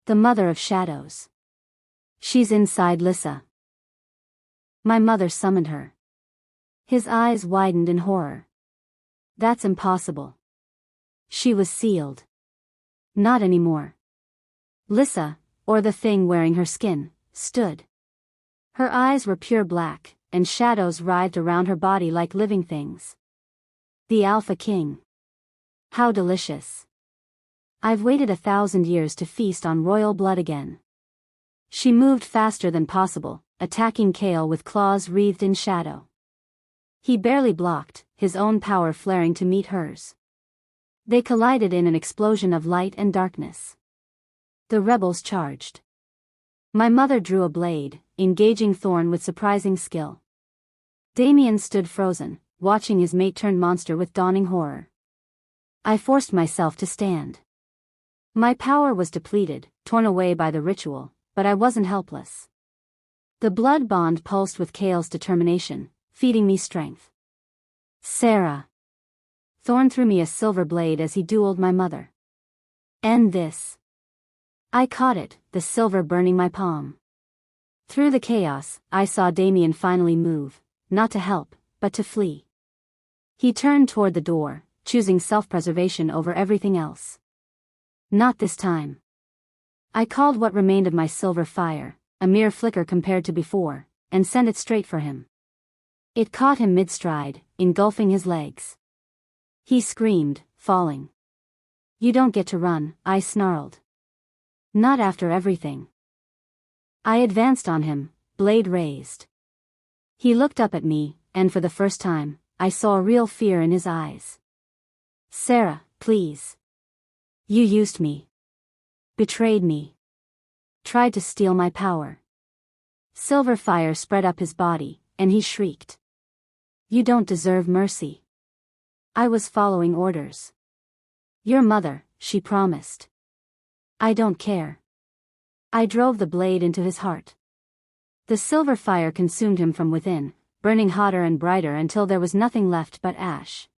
The Mother of Shadows. She's inside Lissa. My mother summoned her. His eyes widened in horror. That's impossible. She was sealed. Not anymore. Lissa, or the thing wearing her skin, stood. Her eyes were pure black, and shadows writhed around her body like living things. The Alpha King. How delicious. I've waited 1,000 years to feast on royal blood again. She moved faster than possible, attacking Kale with claws wreathed in shadow. He barely blocked, his own power flaring to meet hers. They collided in an explosion of light and darkness. The rebels charged. My mother drew a blade, engaging Thorn with surprising skill. Damien stood frozen, watching his mate turn monster with dawning horror. I forced myself to stand. My power was depleted, torn away by the ritual, but I wasn't helpless. The blood bond pulsed with Kale's determination, feeding me strength. Sarah. Thorn threw me a silver blade as he dueled my mother. End this. I caught it, the silver burning my palm. Through the chaos, I saw Damien finally move, not to help, but to flee. He turned toward the door, choosing self-preservation over everything else. Not this time. I called what remained of my silver fire, a mere flicker compared to before, and sent it straight for him. It caught him mid-stride, engulfing his legs. He screamed, falling. You don't get to run, I snarled. Not after everything. I advanced on him, blade raised. He looked up at me, and for the first time, I saw real fear in his eyes. Sarah, please. You used me. Betrayed me. Tried to steal my power. Silver fire spread up his body, and he shrieked. You don't deserve mercy. I was following orders. Your mother, she promised. I don't care. I drove the blade into his heart. The silver fire consumed him from within, burning hotter and brighter until there was nothing left but ash.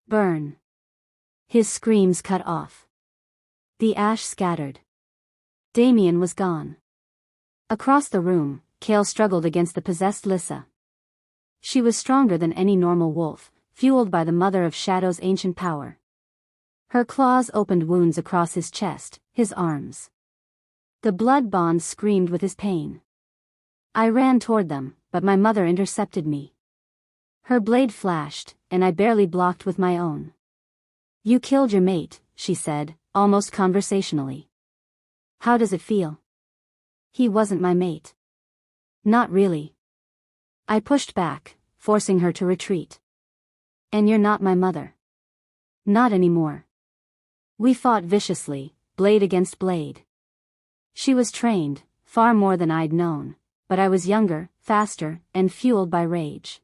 Burn. His screams cut off. The ash scattered. Damien was gone. Across the room, Kale struggled against the possessed Lissa. She was stronger than any normal wolf, fueled by the Mother of Shadows' ancient power. Her claws opened wounds across his chest, his arms. The blood bond screamed with his pain. I ran toward them, but my mother intercepted me. Her blade flashed, and I barely blocked with my own. "You killed your mate," she said, almost conversationally. "How does it feel?" "He wasn't my mate." "Not really." I pushed back, forcing her to retreat. "And you're not my mother." "Not anymore." We fought viciously, blade against blade. She was trained, far more than I'd known, but I was younger, faster, and fueled by rage.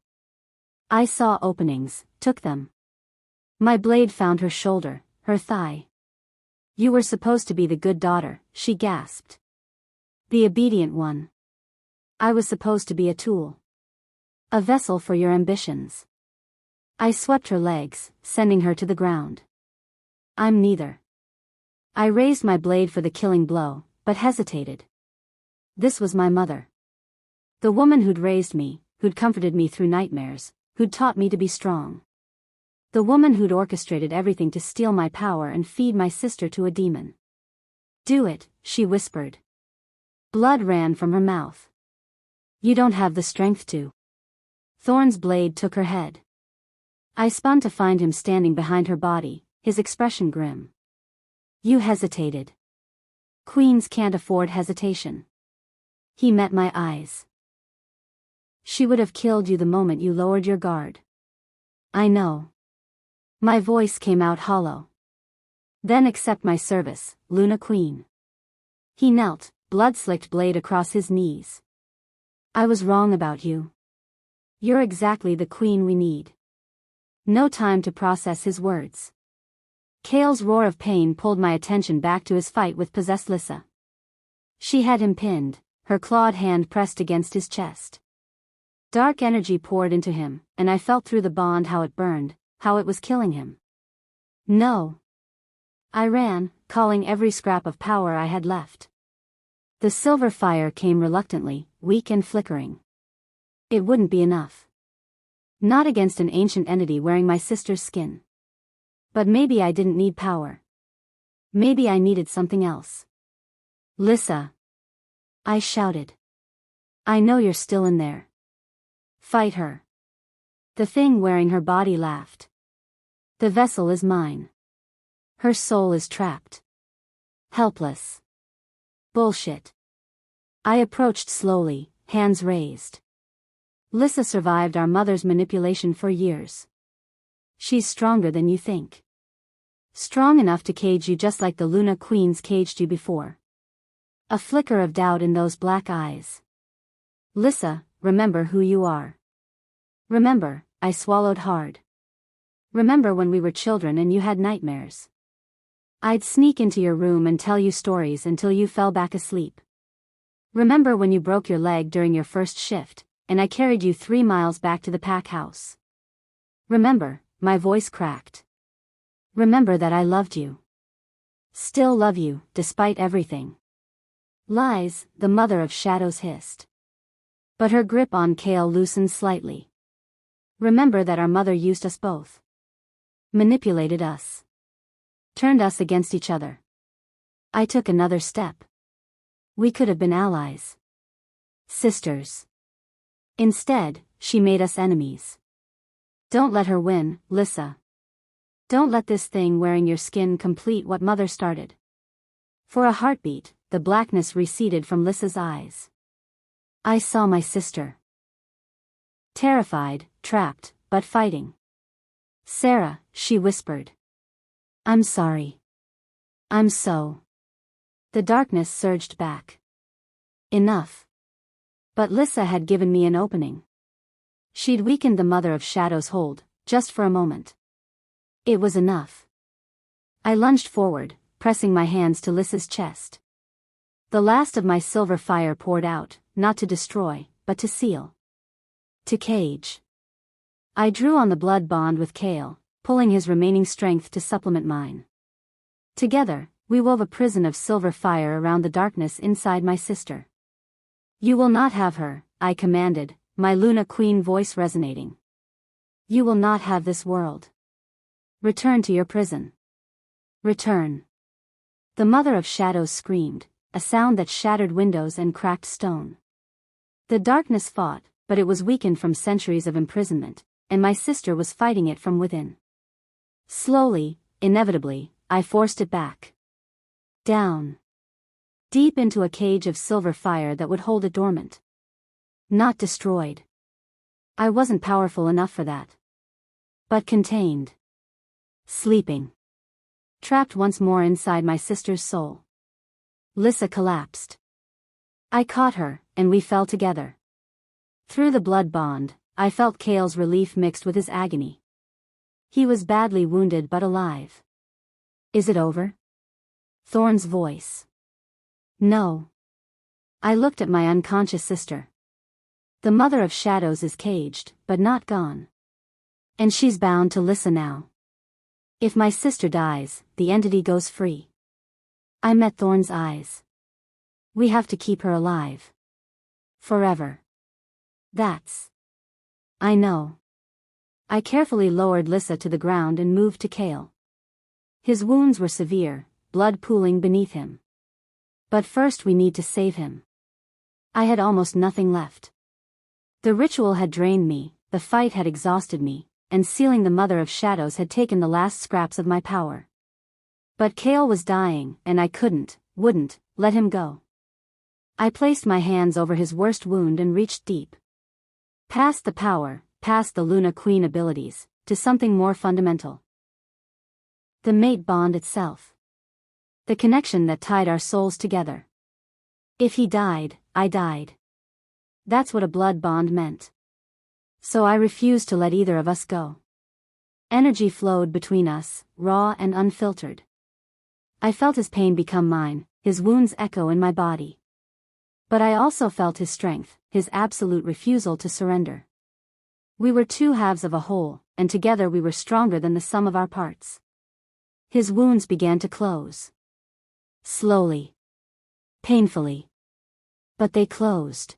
I saw openings, took them. My blade found her shoulder, her thigh. "You were supposed to be the good daughter," she gasped. "The obedient one. I was supposed to be a tool. A vessel for your ambitions." I swept her legs, sending her to the ground. "I'm neither." I raised my blade for the killing blow, but hesitated. This was my mother. The woman who'd raised me, who'd comforted me through nightmares, who'd taught me to be strong. The woman who'd orchestrated everything to steal my power and feed my sister to a demon. "Do it," she whispered. Blood ran from her mouth. "You don't have the strength to." Thorn's blade took her head. I spun to find him standing behind her body, his expression grim. "You hesitated. Queens can't afford hesitation." He met my eyes. "She would have killed you the moment you lowered your guard." "I know." My voice came out hollow. "Then accept my service, Luna Queen." He knelt, blood-slicked blade across his knees. "I was wrong about you. You're exactly the queen we need." No time to process his words. Kale's roar of pain pulled my attention back to his fight with possessed Lissa. She had him pinned, her clawed hand pressed against his chest. Dark energy poured into him, and I felt through the bond how it burned, how it was killing him. "No." I ran, calling every scrap of power I had left. The silver fire came reluctantly, weak and flickering. It wouldn't be enough. Not against an ancient entity wearing my sister's skin. But maybe I didn't need power. Maybe I needed something else. "Lissa!" I shouted. "I know you're still in there. Fight her." The thing wearing her body laughed. "The vessel is mine. Her soul is trapped. Helpless." "Bullshit." I approached slowly, hands raised. "Lissa survived our mother's manipulation for years. She's stronger than you think. Strong enough to cage you just like the Luna Queens caged you before." A flicker of doubt in those black eyes. "Lissa, remember who you are." "Remember," I swallowed hard. "Remember when we were children and you had nightmares. I'd sneak into your room and tell you stories until you fell back asleep. Remember when you broke your leg during your first shift, and I carried you 3 miles back to the pack house. Remember," my voice cracked. "Remember that I loved you. Still love you, despite everything." "Lies," the mother of shadows hissed. But her grip on Kale loosened slightly. "Remember that our mother used us both. Manipulated us. Turned us against each other." I took another step. We could have been allies. Sisters. Instead, she made us enemies. Don't let her win, Lissa. Don't let this thing wearing your skin complete what Mother started. For a heartbeat, the blackness receded from Lissa's eyes. I saw my sister. Terrified, trapped, but fighting. "Sarah," she whispered. "I'm sorry. I'm so..." The darkness surged back. Enough. But Lissa had given me an opening. She'd weakened the Mother of Shadows' hold, just for a moment. It was enough. I lunged forward, pressing my hands to Lissa's chest. The last of my silver fire poured out, not to destroy, but to seal. To cage. I drew on the blood bond with Kale, pulling his remaining strength to supplement mine. Together, we wove a prison of silver fire around the darkness inside my sister. "You will not have her," I commanded, my Luna Queen voice resonating. "You will not have this world. Return to your prison. Return." The Mother of Shadows screamed, a sound that shattered windows and cracked stone. The darkness fought, but it was weakened from centuries of imprisonment, and my sister was fighting it from within. Slowly, inevitably, I forced it back. Down. Deep into a cage of silver fire that would hold it dormant. Not destroyed. I wasn't powerful enough for that. But contained. Sleeping. Trapped once more inside my sister's soul. Lissa collapsed. I caught her, and we fell together. Through the blood bond, I felt Cale's relief mixed with his agony. He was badly wounded but alive. Is it over? Thorn's voice. No. I looked at my unconscious sister. The Mother of Shadows is caged, but not gone. And she's bound to Lissa now. If my sister dies, the entity goes free. I met Thorn's eyes. We have to keep her alive. Forever. That's. I know. I carefully lowered Lissa to the ground and moved to Cale. His wounds were severe, blood pooling beneath him. But first we need to save him. I had almost nothing left. The ritual had drained me, the fight had exhausted me, and sealing the Mother of Shadows had taken the last scraps of my power. But Cale was dying, and I wouldn't, let him go. I placed my hands over his worst wound and reached deep. Past the power, past the Luna Queen abilities, to something more fundamental. The mate bond itself. The connection that tied our souls together. If he died, I died. That's what a blood bond meant. So I refused to let either of us go. Energy flowed between us, raw and unfiltered. I felt his pain become mine, his wounds echo in my body. But I also felt his strength, his absolute refusal to surrender. We were two halves of a whole, and together we were stronger than the sum of our parts. His wounds began to close. Slowly. Painfully. But they closed.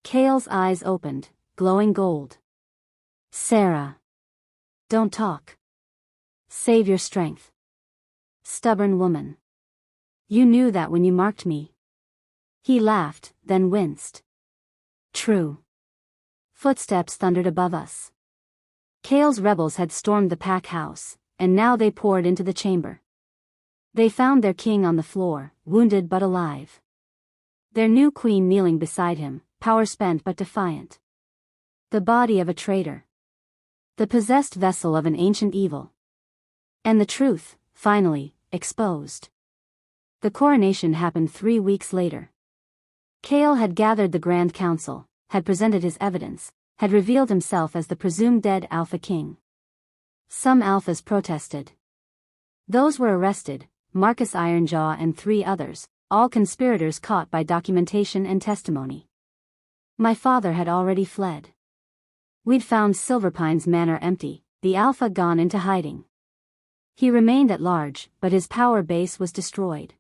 Cale's eyes opened, glowing gold. Sarah. Don't talk. Save your strength. Stubborn woman. You knew that when you marked me. He laughed, then winced. True. Footsteps thundered above us. Cale's rebels had stormed the pack house, and now they poured into the chamber. They found their king on the floor, wounded but alive. Their new queen kneeling beside him, power spent but defiant. The body of a traitor. The possessed vessel of an ancient evil. And the truth, finally, exposed. The coronation happened 3 weeks later. Cale had gathered the Grand Council, had presented his evidence, had revealed himself as the presumed dead Alpha King. Some Alphas protested. Those were arrested, Marcus Ironjaw and 3 others, all conspirators caught by documentation and testimony. My father had already fled. We'd found Silverpine's manor empty, the Alpha gone into hiding. He remained at large, but his power base was destroyed.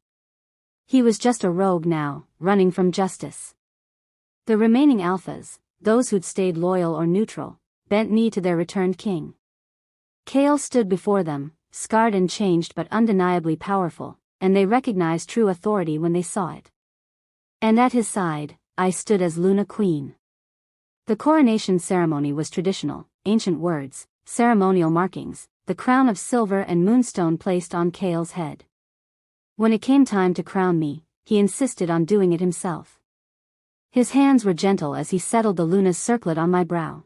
He was just a rogue now, running from justice. The remaining Alphas, those who'd stayed loyal or neutral, bent knee to their returned king. Cale stood before them, scarred and changed but undeniably powerful, and they recognized true authority when they saw it. And at his side, I stood as Luna Queen. The coronation ceremony was traditional, ancient words, ceremonial markings, the crown of silver and moonstone placed on Cale's head. When it came time to crown me, he insisted on doing it himself. His hands were gentle as he settled the Luna's circlet on my brow.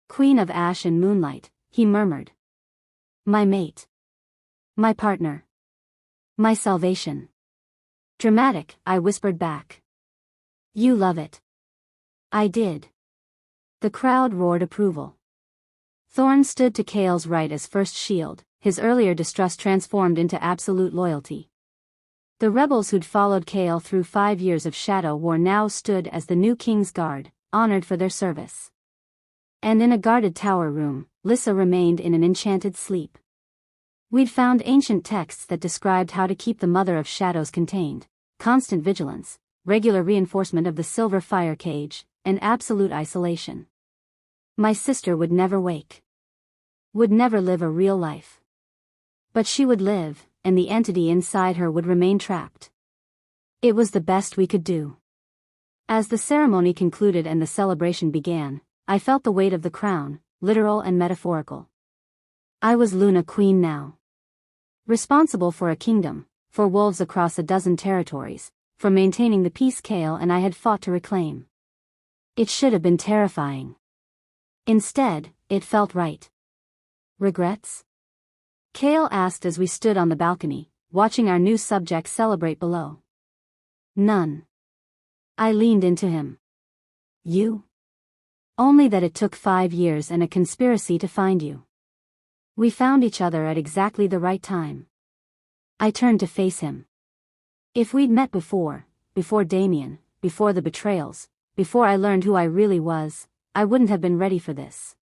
Queen of ash and moonlight, he murmured. My mate. My partner. My salvation. Dramatic, I whispered back. You love it. I did. The crowd roared approval. Thorn stood to Cale's right as first shield, his earlier distrust transformed into absolute loyalty. The rebels who'd followed Cale through 5 years of Shadow War now stood as the new King's Guard, honored for their service. And in a guarded tower room, Lissa remained in an enchanted sleep. We'd found ancient texts that described how to keep the Mother of Shadows contained, constant vigilance, regular reinforcement of the silver fire cage, and absolute isolation. My sister would never wake. Would never live a real life. But she would live, and the entity inside her would remain trapped. It was the best we could do. As the ceremony concluded and the celebration began, I felt the weight of the crown, literal and metaphorical. I was Luna Queen now. Responsible for a kingdom, for wolves across a dozen territories, for maintaining the peace Kale and I had fought to reclaim. It should have been terrifying. Instead, it felt right. Regrets? Kale asked as we stood on the balcony, watching our new subjects celebrate below. None. I leaned into him. You? Only that it took 5 years and a conspiracy to find you. We found each other at exactly the right time. I turned to face him. If we'd met before Damien, before the betrayals, before I learned who I really was, I wouldn't have been ready for this.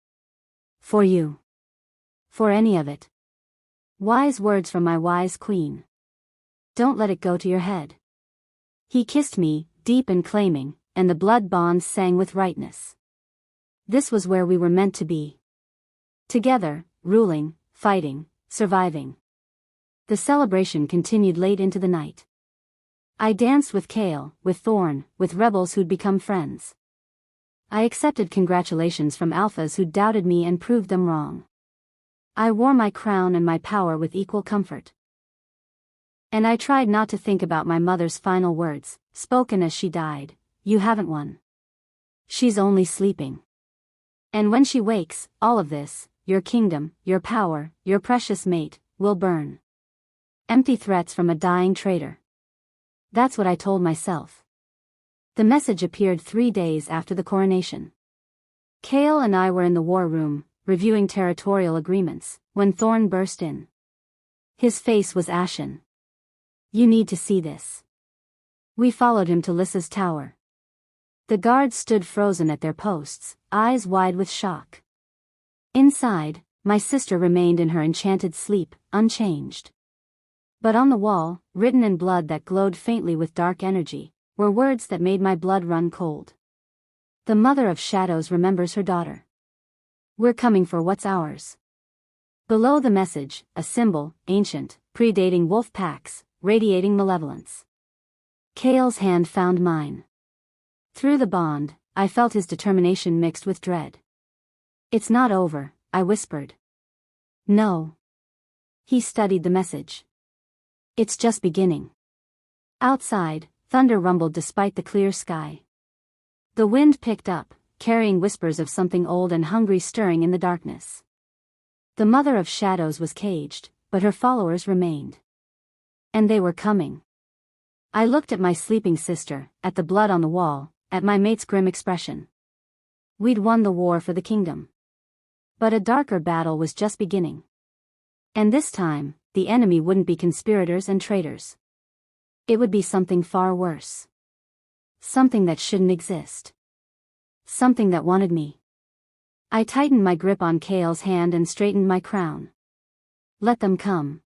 For you. For any of it. Wise words from my wise queen. Don't let it go to your head. He kissed me, deep and claiming, and the blood bonds sang with rightness. This was where we were meant to be. Together, ruling, fighting, surviving. The celebration continued late into the night. I danced with Kale, with Thorn, with rebels who'd become friends. I accepted congratulations from alphas who doubted me and proved them wrong. I wore my crown and my power with equal comfort. And I tried not to think about my mother's final words, spoken as she died. You haven't won. She's only sleeping. And when she wakes, all of this, your kingdom, your power, your precious mate, will burn. Empty threats from a dying traitor. That's what I told myself. The message appeared 3 days after the coronation. Kale and I were in the war room, reviewing territorial agreements, when Thorn burst in. His face was ashen. You need to see this. We followed him to Lissa's tower. The guards stood frozen at their posts, eyes wide with shock. Inside, my sister remained in her enchanted sleep, unchanged. But on the wall, written in blood that glowed faintly with dark energy, were words that made my blood run cold. The Mother of Shadows remembers her daughter. We're coming for what's ours. Below the message, a symbol, ancient, predating wolf packs, radiating malevolence. Kale's hand found mine. Through the bond, I felt his determination mixed with dread. It's not over, I whispered. No. He studied the message. It's just beginning. Outside, thunder rumbled despite the clear sky. The wind picked up, carrying whispers of something old and hungry stirring in the darkness. The Mother of Shadows was caged, but her followers remained. And they were coming. I looked at my sleeping sister, at the blood on the wall, at my mate's grim expression. We'd won the war for the kingdom. But a darker battle was just beginning. And this time, the enemy wouldn't be conspirators and traitors. It would be something far worse. Something that shouldn't exist. Something that wanted me. I tightened my grip on Kale's hand and straightened my crown. Let them come.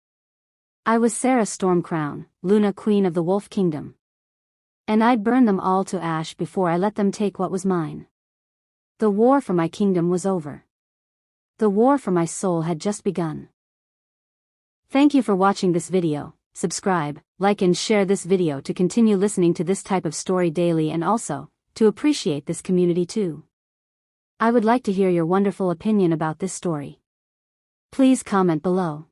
I was Sarah Stormcrown, Luna Queen of the Wolf Kingdom. And I'd burn them all to ash before I let them take what was mine. The war for my kingdom was over. The war for my soul had just begun. Thank you for watching this video. Subscribe, like and share this video to continue listening to this type of story daily and also, to appreciate this community too. I would like to hear your wonderful opinion about this story. Please comment below.